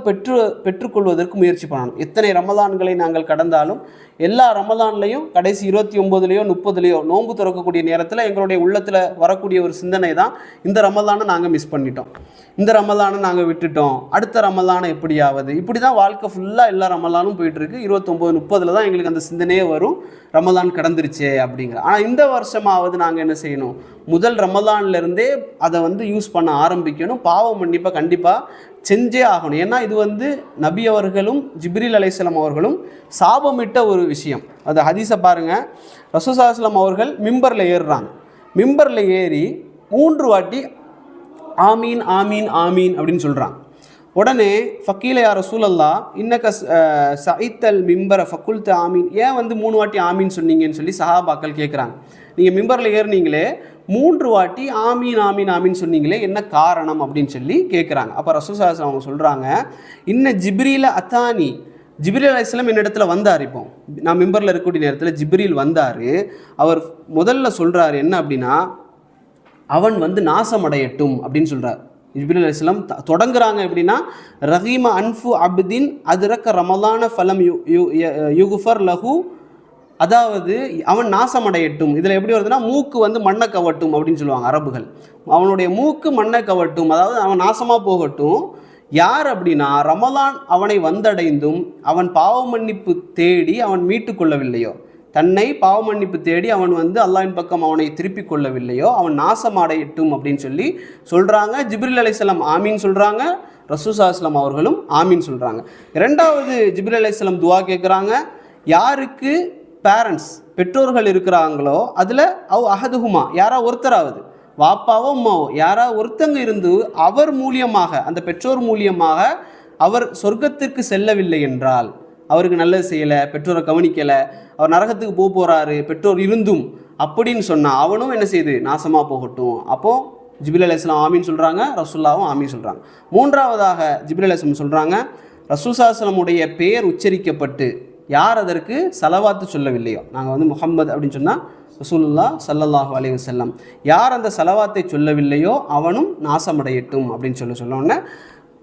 பெற்றுக்கொள்வதற்கு முயற்சி பண்ணணும். எத்தனை ரமலான்களை நாங்கள் கடந்தாலும் எல்லா ரமலான்லையும் கடைசி 29லையோ 30லையோ நோன்பு திறக்கக்கூடிய நேரத்தில் எங்களுடைய உள்ளத்தில் வரக்கூடிய ஒரு சிந்தனை தான், இந்த ரமலானை நாங்கள் மிஸ் பண்ணிட்டோம், இந்த ரமலானை நாங்கள் விட்டுட்டோம், அடுத்த ரமலானை எப்படியாவது, இப்படி தான் வாழ்க்கை ஃபுல்லாக எல்லா ரமலானும் போயிட்டுருக்கு. 29, 30ல் தான் எங்களுக்கு அந்த சிந்தனையே வரும், ரமலான் கடந்துருச்சே அப்படிங்கிற. ஆனால் இந்த வருஷமாவது நாங்கள் என்ன செய்யணும், முதல் ரமலான்லேருந்தே அதை வந்து யூஸ் பண்ண ஆரம்பிக்கணும். பாவ மன்னிப்பை கண்டிப்பாக செஞ்சே ஆகணும். ஏன்னா இது வந்து நபி அவர்களும் ஜிப்ரீல் அலைஹிஸ்ஸலாம் அவர்களும் சாபமிட்ட ஒரு விஷயம். அது ஹதீஸை பாருங்கள். ரசூல் ஸல்லல்லாஹு அலைஹி வஸல்லம் அவர்கள் மிம்பரில் ஏறுறாங்க. மிம்பரில் ஏறி 3 வாட்டி ஆமீன் ஆமீன் ஆமீன் அப்படின்னு சொல்கிறாங்க. உடனே ஃபக்கீல யா ரசூலல்லாஹ் இன்னக சஇத்தல் மிம்பர ஃபக்குல்த ஆமீன், ஏன் வந்து 3 வாட்டி ஆமீன் சொன்னீங்கன்னு சொல்லி சஹாபாக்கள் கேட்குறாங்க. நீங்கள் மிம்பரில் ஏறினீங்களே 3 வாட்டி ஆமீன் ஆமீன் ஆமீன் சொன்னீங்களே, என்ன காரணம் அப்படின்னு சொல்லி கேட்குறாங்க. அப்போ ரசூல் ஸல்லல்லாஹு அலைஹி வஸல்லம் அவங்க சொல்கிறாங்க, இன்ன ஜிப்ரீல அத்தானி, ஜிப்ரீல் அலைஹிஸ்ஸலாம் என்னிடத்துல வந்தார். இப்போ நான் மிம்பரில் இருக்கக்கூடிய நேரத்தில் ஜிப்ரீல் வந்தார். அவர் முதல்ல சொல்கிறார் என்ன அப்படின்னா, அவன் வந்து நாசமடையட்டும் அப்படின்னு சொல்கிறார். ஜிப்ரீல் அலைஹிஸ்ஸலாம் தொடங்குறாங்க எப்படின்னா, ரஹீம அன்ஃபு அப்தின் அதுரக்க ரமலான ஃபலம் யுகுஃபர் லஹு, அதாவது அவன் நாசமடையட்டும். இதில் எப்படி வருதுன்னா, மூக்கு வந்து மண்ணை கவட்டும் அப்படின்னு சொல்லுவாங்க அரபுகள். அவனுடைய மூக்கு மண்ணை கவட்டும், அதாவது அவன் நாசமாக போகட்டும். யார் அப்படின்னா, ரமலான் அவனை வந்தடைந்தும் அவன் பாவ மன்னிப்பு தேடி அவன் மீட்டு கொள்ளவில்லையோ, தன்னை பாவ மன்னிப்பு தேடி அவன் வந்து அல்லாஹ்வின் பக்கம் அவனை திருப்பி கொள்ளவில்லையோ அவன் நாசமடையட்டும் அப்படின்னு சொல்லி சொல்கிறாங்க. ஜிப்ரீல் அலைஹிஸ்ஸலாம் ஆமீன் சொல்கிறாங்க, ரசூல் ஸல்லல்லாஹு அலைஹி வஸல்லம் அவர்களும் ஆமீன் சொல்கிறாங்க. இரண்டாவது ஜிப்ரீல் அலைஹிஸ்ஸலாம் துவா கேட்குறாங்க. யாருக்கு பேரண்ட்ஸ் பெற்றோர்கள் இருக்கிறாங்களோ அதில் அஹதுஹுமா, யாரா ஒருத்தராவது, வாப்பாவோ அம்மாவோ யாரா ஒருத்தங்க இருந்து அவர் மூலியமாக, அந்த பெற்றோர் மூலியமாக அவர் சொர்க்கத்திற்கு செல்லவில்லை என்றால், அவருக்கு நல்லது செய்யலை, பெற்றோரை கவனிக்கலை, அவர் நரகத்துக்கு போகிறாரு பெற்றோர் இருந்தும் அப்படின்னு சொன்னால் அவனும் என்ன செய்யுது, நாசமாக போகட்டும். அப்போது ஜிப்ரீல் அலைஹிஸ்ஸலாம் ஆமீன் சொல்கிறாங்க, ரசூலுல்லாஹும் ஆமீன் சொல்கிறாங்க. மூன்றாவதாக ஜிப்ரீல் அலைஹிஸ்ஸலாம் சொல்கிறாங்க, ரசூல் ஸல்லல்லாஹு அலைஹி வஸல்லமுடைய பெயர் உச்சரிக்கப்பட்டு யார் அதற்கு சலவாத்து சொல்லவில்லையோ, நாங்கள் வந்து முஹம்மது அப்படின்னு சொன்னால் ரசூலுல்லாஹ் ஸல்லல்லாஹு அலைஹி வஸல்லம், யார் அந்த சலவாத்தை சொல்லவில்லையோ அவனும் நாசமடையட்டும் அப்படின்னு சொன்னோன்னே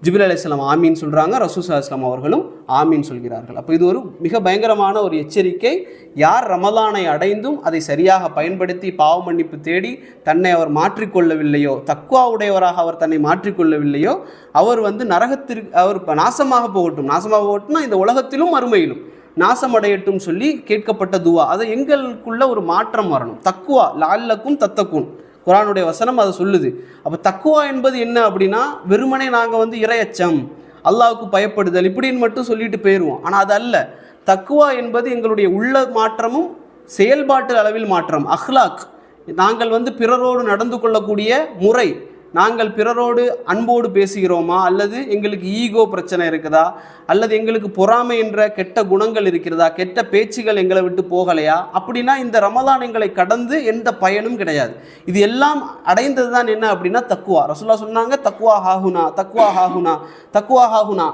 ஜிப்ரீல் அலைஹிஸ்ஸலாம் ஆமீன் சொல்கிறாங்க, ரசூல் ஸல்லல்லாஹு அலைஹி வஸல்லம் அவர்களும் ஆமீன் சொல்கிறார்கள். அப்போ இது ஒரு மிக பயங்கரமான ஒரு எச்சரிக்கை. யார் ரமலானை அடைந்தும் அதை சரியாக பயன்படுத்தி பாவ மன்னிப்பு தேடி தன்னை அவர் மாற்றிக்கொள்ளவில்லையோ, தக்வா உடையவராக அவர் தன்னை மாற்றிக்கொள்ளவில்லையோ, அவர் வந்து நரகத்திற்கு அவர் நாசமாக போகட்டும்னா இந்த உலகத்திலும் மறுமையிலும் நாசமடையட்டும் சொல்லி கேட்கப்பட்ட துவா. அதை எங்களுக்குள்ள ஒரு மாற்றம் வரணும். தக்குவா லஅல்லக்கும் தத்தக்கும், குர்ஆனுடைய வசனம் அதை சொல்லுது. அப்போ தக்குவா என்பது என்ன அப்படின்னா, வெறுமனே நாங்கள் வந்து இறையச்சம், அல்லாஹ்வுக்கு பயப்படுதல் இப்படின்னு மட்டும் சொல்லிட்டு போயிடுவோம். ஆனால் அது அல்ல. தக்குவா என்பது எங்களுடைய உள்ள மாற்றமும் செயல்பாட்டு அளவில் மாற்றம், அஹ்லாக். நாங்கள் வந்து பிறரோடு நடந்து கொள்ளக்கூடிய முறை, நாங்கள் பிறரோடு அன்போடு பேசுகிறோமா, அல்லது எங்களுக்கு ஈகோ பிரச்சனை இருக்குதா, அல்லது எங்களுக்கு பொறாமை என்ற கெட்ட குணங்கள் இருக்கிறதா, கெட்ட பேச்சுகள் எங்களை விட்டு போகலையா, அப்படின்னா இந்த ரமலான் எங்களை கடந்து எந்த பயனும் கிடையாது. இது எல்லாம் அடைந்தது தான் என்ன அப்படின்னா தக்குவா. ரசூலுல்லாஹ் சொன்னாங்க, தக்குவா ஹாஹுனா, தக்குவா ஹாஹுனா, தக்குவா ஹாஹுனா.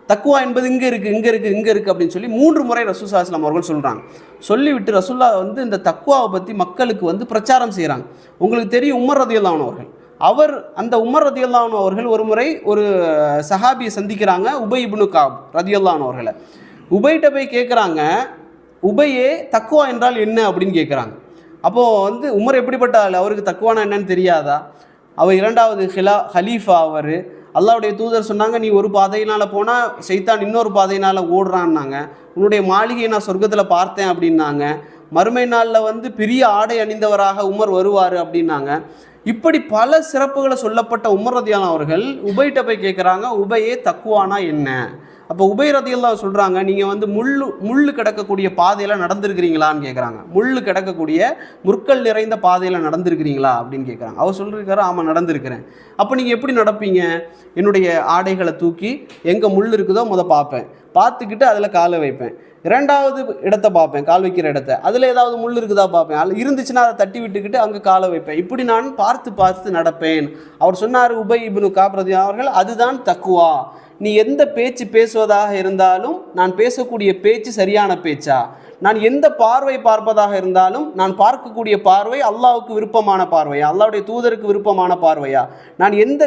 தக்குவா என்பது இங்கே இருக்குது அப்படின்னு சொல்லி 3 முறை ரசூல் ஸல்லல்லாஹு அலைஹி வஸல்லம் அவர்கள் சொல்கிறாங்க. சொல்லிவிட்டு ரசூலுல்லாஹ் வந்து இந்த தக்குவாவை பற்றி மக்களுக்கு வந்து பிரச்சாரம் செய்கிறாங்க. உங்களுக்கு தெரியும், உமர் ரலியல்லாஹு அன்ஹு அவர்கள், அந்த உமர் ரலியல்லாஹு அன்ஹு அவர்கள் ஒரு முறை ஒரு சஹாபியை சந்திக்கிறாங்க, உபை இப்னு கஅப் ரலியல்லாஹு அன்ஹு அவர்களை. உபைட்ட போய் கேட்குறாங்க, உபையே தக்குவா என்றால் என்ன அப்படின்னு கேட்குறாங்க. அப்போது வந்து உமர் எப்படிப்பட்ட ஆள், அவருக்கு தக்குவானா என்னன்னு தெரியாதா? அவர் 2வது ஹலீஃபா, அவர் அல்லாஹ்வுடைய தூதர் சொன்னாங்க, நீ ஒரு பாதையினால் போனால் ஷைத்தான் இன்னொரு பாதையினால் ஓடுறான்னாங்க. உன்னுடைய மாளிகையை நான் சொர்க்கத்தில் பார்த்தேன் அப்படின்னாங்க. மறுமை நாளில் வந்து பெரிய ஆடை அணிந்தவராக உமர் வருவார் அப்படின்னாங்க. இப்படி பல சிறப்புகளை சொல்லப்பட்ட உமர் ரலியல்லாஹு அவர்கள் உபைட்ட போய் கேட்குறாங்க, உபையே தக்குவானா என்ன? அப்போ உபை ரலியல்லாஹு சொல்கிறாங்க, நீங்கள் வந்து முள்ளு கிடக்கக்கூடிய பாதையில் நடந்திருக்கிறீங்களான்னு கேட்குறாங்க. முள்ளு கிடக்கக்கூடிய முற்கள் நிறைந்த பாதையில் நடந்திருக்கிறீங்களா அப்படின்னு கேட்குறாங்க. அவர் சொல்லியிருக்காரு, ஆமாம் நடந்திருக்கிறேன். அப்போ நீங்கள் எப்படி நடப்பீங்க? என்னுடைய ஆடைகளை தூக்கி எங்கே முள் இருக்குதோ பார்ப்பேன், பார்த்துக்கிட்டு அதில் காலை வைப்பேன். 2வது இடத்தை பார்ப்பேன், கால் வைக்கிற இடத்த, அதில் ஏதாவது முள் இருக்குதா பார்ப்பேன், அதில் இருந்துச்சுன்னா அதை தட்டி விட்டுக்கிட்டு அங்கே காலை வைப்பேன். இப்படி நான் பார்த்து நடப்பேன். அவர் சொன்னார், உபை இப்னு கஅப் ரலியல்லாஹு அவர்கள், அதுதான் தக்குவா. நீ எந்த பேச்சு பேசுவதாக இருந்தாலும் நான் பேசக்கூடிய பேச்சு சரியான பேச்சா, நான் எந்த பார்வை பார்ப்பதாக இருந்தாலும் நான் பார்க்கக்கூடிய பார்வை அல்லாஹ்வுக்கு விருப்பமான பார்வையா, அல்லாஹ்வுடைய தூதருக்கு விருப்பமான பார்வையா, நான் எந்த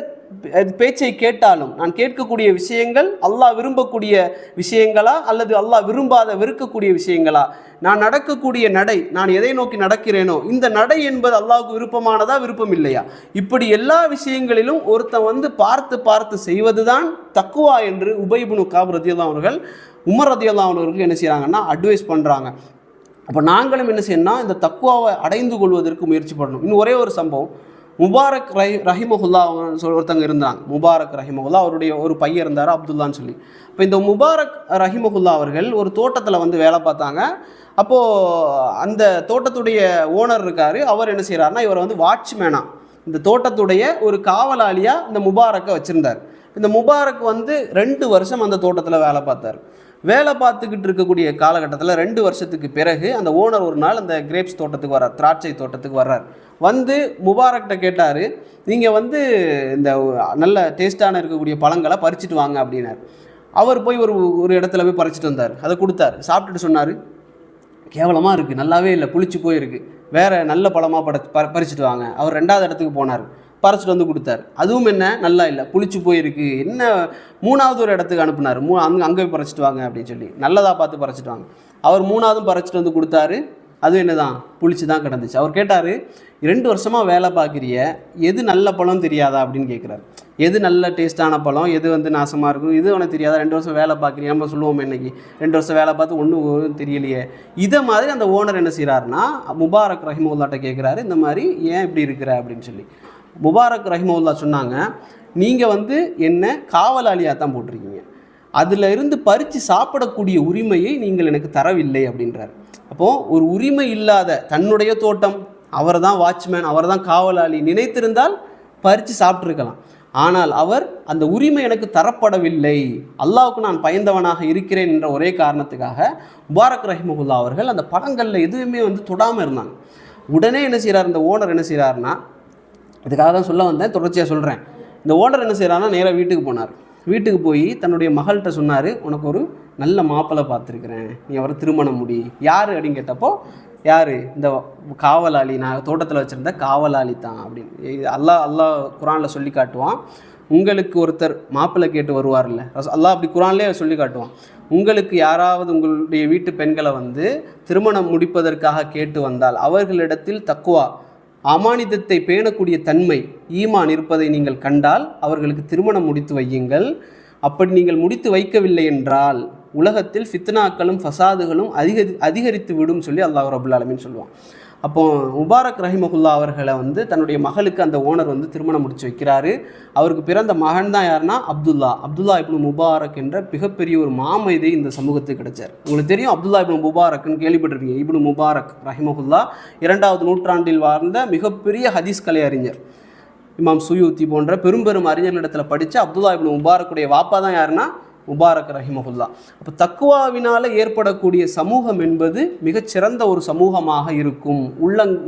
பேச்சை கேட்டாலும் நான் கேட்கக்கூடிய விஷயங்கள் அல்லாஹ் விரும்பக்கூடிய விஷயங்களா, அல்லது அல்லாஹ் விரும்பாத வெறுக்கக்கூடிய விஷயங்களா, நான் நடக்கக்கூடிய நடை, நான் எதை நோக்கி நடக்கிறேனோ இந்த நடை என்பது அல்லாஹ்வுக்கு விருப்பமானதா விருப்பம் இல்லையா, இப்படி எல்லா விஷயங்களிலும் ஒருத்தன் வந்து பார்த்து செய்வது தான் தக்குவா என்று உபை இப்னு கஅப் ரலியல்லாஹு அவர்கள் உமர் ரலியல்லாஹு அவர்களுக்கு என்ன செய்கிறாங்கன்னா அட்வைஸ் பண்ணுறாங்க. அப்போ நாங்களும் என்ன செய்யணும்னா இந்த தக்குவாவை அடைந்து கொள்வதற்கு முயற்சி பண்ணணும். இன்னும் ஒரே ஒரு சம்பவம், முபாரக் ரஹிமஹுல்லா ஒருத்தங்க இருந்தாங்க. முபாரக் ரஹிமஹுல்லா, அவருடைய ஒரு பையன் இருந்தார் அப்துல்லான்னு சொல்லி. இப்போ இந்த முபாரக் ரஹிமஹுல்லா அவர்கள் ஒரு தோட்டத்தில் வந்து வேலை பார்த்தாங்க. அப்போது அந்த தோட்டத்துடைய ஓனர் இருக்கார், அவர் என்ன செய்கிறாருன்னா இவரை வந்து வாட்ச்மேனாக, இந்த தோட்டத்துடைய ஒரு காவலாளியாக இந்த முபாரக்கை வச்சுருந்தார். இந்த முபாரக் வந்து 2 வருஷம் அந்த தோட்டத்தில் வேலை பார்த்தார். வேலை பார்த்துக்கிட்டு இருக்கக்கூடிய காலகட்டத்தில் 2 வருஷத்துக்கு பிறகு அந்த ஓனர் ஒரு நாள் அந்த கிரேப்ஸ் தோட்டத்துக்கு வர்றார், திராட்சை தோட்டத்துக்கு வர்றார். வந்து முபாரக்கிட்ட கேட்டார், நீங்கள் வந்து இந்த நல்ல டேஸ்டான இருக்கக்கூடிய பழங்களை பறிச்சுட்டு வாங்க அப்படின்னார். அவர் போய் ஒரு இடத்துல போய் பறிச்சுட்டு வந்தார், அதை கொடுத்தாரு, சாப்பிட்டுட்டு சொன்னார், கேவலமாக இருக்குது, நல்லாவே இல்லை, புளிச்சு போயிருக்கு, வேறு நல்ல பழமாக பறிச்சுட்டு வாங்க. அவர் 2வது இடத்துக்கு போனார், பறிச்சுட்டு வந்து கொடுத்தாரு, அதுவும் என்ன நல்லா இல்லை, புளிச்சு போயிருக்கு. என்ன 3வது ஒரு இடத்துக்கு அனுப்புனார், அங்கே போய் பறிச்சுட்டு வாங்க அப்படின்னு சொல்லி, நல்லதாக பார்த்து பறிச்சுட்டு வாங்க. அவர் 3வதும் பறிச்சுட்டு வந்து கொடுத்தாரு, அதுவும் என்ன தான் புளிச்சு தான் கிடந்துச்சு. அவர் கேட்டார், 2 வருஷமாக வேலை பார்க்குறிய, எது நல்ல பழம் தெரியாதா அப்படின்னு கேட்குறாரு. எது நல்ல டேஸ்ட்டான பழம், எது வந்து நாசமாக இருக்கும், இது உனக்கு தெரியாதா? 2 வருஷம் வேலை பார்க்குறியா? நம்ம சொல்லுவோம் இன்னைக்கு 2 வருஷம் வேலை பார்த்து ஒன்றும் தெரியலையே. இதை மாதிரி அந்த ஓனர் என்ன செய்கிறாருன்னா முபாரக் ரஹிமவுல்லாட்ட கேட்குறாரு, இந்த மாதிரி ஏன் இப்படி இருக்கிற அப்படின்னு சொல்லி. முபாரக் ரஹிமவுல்லா சொன்னாங்க, நீங்கள் வந்து என்ன காவலாளியாக தான் போட்டிருக்கீங்க, அதில் இருந்து பறித்து சாப்பிடக்கூடிய உரிமையை நீங்கள் எனக்கு தரவில்லை அப்படின்றார். அப்போது ஒரு உரிமை இல்லாத தன்னுடைய தோட்டம், அவர் தான் வாட்ச்மேன், அவர் தான் காவலாளி, நினைத்திருந்தால் பறித்து சாப்பிட்ருக்கலாம். ஆனால் அவர் அந்த உரிமை எனக்கு தரப்படவில்லை, அல்லாஹ்வுக்கு நான் பயந்தவனாக இருக்கிறேன் என்ற ஒரே காரணத்துக்காக முபாரக் ரஹிமஹுல்லா அவர்கள் அந்த பழங்களில் எதுவுமே வந்து தொடாமல் இருந்தாங்க. உடனே என்ன செய்கிறார், இந்த ஓனர் என்ன செய்கிறாருன்னா, இதுக்காக தான் சொல்ல வந்தேன், தொடர்ச்சியாக சொல்கிறேன். இந்த ஓனர் என்ன செய்கிறாருன்னா நேராக வீட்டுக்கு போனார். வீட்டுக்கு போய் தன்னுடைய மகள்கிட்ட சொன்னார், உனக்கு ஒரு நல்ல மாப்பிள்ளை பார்த்துருக்குறேன், நீ அவரை திருமணம் முடி. யார் அப்படின்னு கேட்டப்போ, யார், இந்த காவலாளி, நான் தோட்டத்தில் வச்சுருந்த காவலாளி தான் அப்படின்னு அல்லாஹ் குரானில் சொல்லி காட்டுவான். உங்களுக்கு ஒருத்தர் மாப்பிள்ளை கேட்டு வருவார்ல, அல்லாஹ் அப்படி குரான்லேயே சொல்லி காட்டுவான். உங்களுக்கு யாராவது உங்களுடைய வீட்டு பெண்களை வந்து திருமணம் முடிப்பதற்காக கேட்டு வந்தால் அவர்களிடத்தில் தக்குவா, அமானிதத்தை பேணக்கூடிய தன்மை, ஈமான் இருப்பதை நீங்கள் கண்டால் அவர்களுக்கு திருமணம் முடித்து வையுங்கள். அப்படி நீங்கள் முடித்து வைக்கவில்லை என்றால் உலகத்தில் ஃபித்னாக்களும் ஃபசாதுகளும் அதிகரித்து விடும் சொல்லி அல்லாஹ் ரப்புல் ஆலமீன் சொல்லுவான். அப்போ முபாரக் ரஹிமஹுல்லா அவர்களை வந்து தன்னுடைய மகளுக்கு அந்த ஓனர் வந்து திருமணம் முடிச்சு வைக்கிறாரு. அவருக்கு பிறந்த மகன் தான் யாருன்னா அப்துல்லா இப்னு முபாரக் என்ற மிகப்பெரிய ஒரு மாமேதை இந்த சமூகத்துக்கு கிடைச்சார். உங்களுக்கு தெரியும், அப்துல்லா இப்னு முபாரக்னு கேள்விப்பட்டிருக்கீங்க. இப்னு முபாரக் ரஹிமஹுல்லா 2வது நூற்றாண்டில் வாழ்ந்த மிகப்பெரிய ஹதீஸ் கலை அறிஞர். இமாம் சுயூத்தி போன்ற பெரும் அறிஞர்களிடத்தில் படித்த அப்துல்லா இப்னு முபாரக்குடைய வாப்பா தான் யாருன்னா முபாரக் ரஹிமஹுல்லா. அப்போ தக்குவாவினால் ஏற்படக்கூடிய சமூகம் என்பது மிகச்சிறந்த ஒரு சமூகமாக இருக்கும்.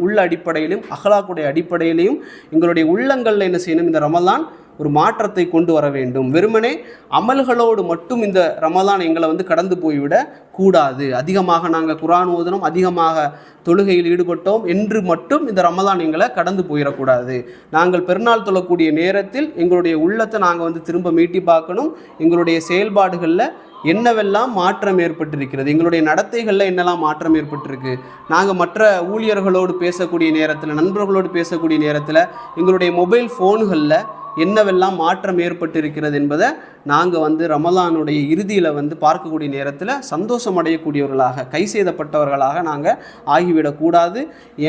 உள்ள அடிப்படையிலும் அஹ்லாக்குடைய அடிப்படையிலையும் எங்களுடைய உள்ளங்களில் என்ன செய்யணும், இந்த ரமலான் ஒரு மாற்றத்தை கொண்டு வர வேண்டும். வெறுமனே அமல்களோடு மட்டும் இந்த ரமலான் எங்களை வந்து கடந்து போய்விட கூடாது. அதிகமாக நாங்கள் குர்ஆன் ஓதணும், அதிகமாக தொழுகையில் ஈடுபட்டோம் என்று மட்டும் இந்த ரமலான் எங்களை கடந்து போயிடக்கூடாது. நாங்கள் பெருநாள் தொழக்கூடிய நேரத்தில் எங்களுடைய உள்ளத்தை நாங்கள் வந்து திரும்ப மீட்டி பார்க்கணும். எங்களுடைய செயல்பாடுகளில் என்னவெல்லாம் மாற்றம் ஏற்பட்டிருக்கிறது, எங்களுடைய நடத்தைகளில் என்னெல்லாம் மாற்றம் ஏற்பட்டிருக்கு, நாங்கள் மற்ற ஊழியர்களோடு பேசக்கூடிய நேரத்தில், நண்பர்களோடு பேசக்கூடிய நேரத்தில் எங்களுடைய மொபைல் ஃபோன்களில் என்னவெல்லாம் மாற்றம் ஏற்பட்டிருக்கிறது என்பதை நாங்கள் வந்து ரமலானுடைய இறுதியில் வந்து பார்க்கக்கூடிய நேரத்தில் சந்தோஷம் அடையக்கூடியவர்களாக, கை செய்தப்பட்டவர்களாக நாங்கள் ஆகிவிடக்கூடாது.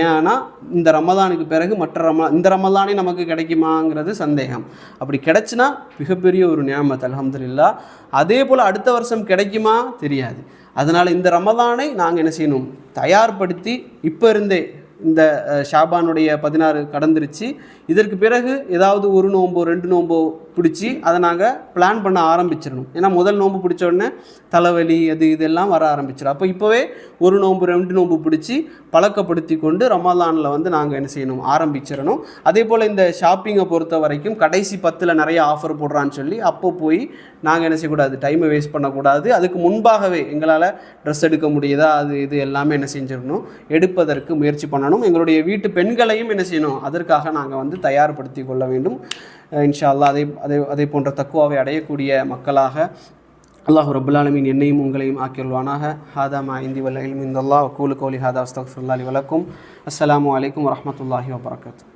ஏன்னா இந்த ரமலானுக்கு பிறகு இந்த ரமலானே நமக்கு கிடைக்குமாங்கிறது சந்தேகம். அப்படி கிடைச்சினா மிகப்பெரிய ஒரு நியாமத், அல்ஹம்துலில்லாஹ். அதே போல் அடுத்த வருஷம் கிடைக்குமா தெரியாது. அதனால் இந்த ரமலானை நாங்கள் என்ன செய்யணும், தயார்படுத்தி இப்போ இருந்தே, இந்த ஷாபானுடைய 16 கடந்துருச்சு, இதற்கு பிறகு ஏதாவது ஒரு நோம்போ 2 நோம்போ பிடிச்சி அதை நாங்கள் பிளான் பண்ண ஆரம்பிச்சிடணும். ஏன்னா முதல் நோம்பு பிடிச்ச உடனே தலைவலி இதெல்லாம் வர ஆரம்பிச்சிடும். அப்போ இப்போவே 1 நோம்பு 2 நோம்பு பிடிச்சி பழக்கப்படுத்தி கொண்டு ரமலானில் வந்து நாங்கள் என்ன செய்யணும், ஆரம்பிச்சிடணும். அதே போல் இந்த ஷாப்பிங்கை பொறுத்த வரைக்கும் கடைசி 10ல் நிறைய ஆஃபர் போடுறான்னு சொல்லி அப்போ போய் நாங்கள் என்ன செய்யக்கூடாது, டைமை வேஸ்ட் பண்ணக்கூடாது. அதுக்கு முன்பாகவே எங்களால் ட்ரெஸ் எடுக்க முடியுதா, இது எல்லாமே என்ன செஞ்சிடணும், எடுப்பதற்கு முயற்சி பண்ணணும். எங்களுடைய வீட்டு பெண்களையும் என்ன செய்யணும், அதற்காக நாங்கள் வந்து தயார்படுத்தி கொள்ள வேண்டும். இன்ஷா அல்லாஹ் அதே போன்ற தக்குவாவை அடையக்கூடிய மக்களாக அல்லாஹ் ரப்புல் ஆலமீன் என்னையும் உங்களையும் ஆக்கியல்வானாக. ஹாதா மா இந்தி வல் இல்மு இந்தல்லாஹ் வ கூலு கௌலி ஹாதா அஸ்தக்ஃபிருல்லாஹி வ லக்கும். அஸ்ஸலாமு அலைக்கும் வரஹ்மத்துல்லாஹி வபரகாத்துஹு.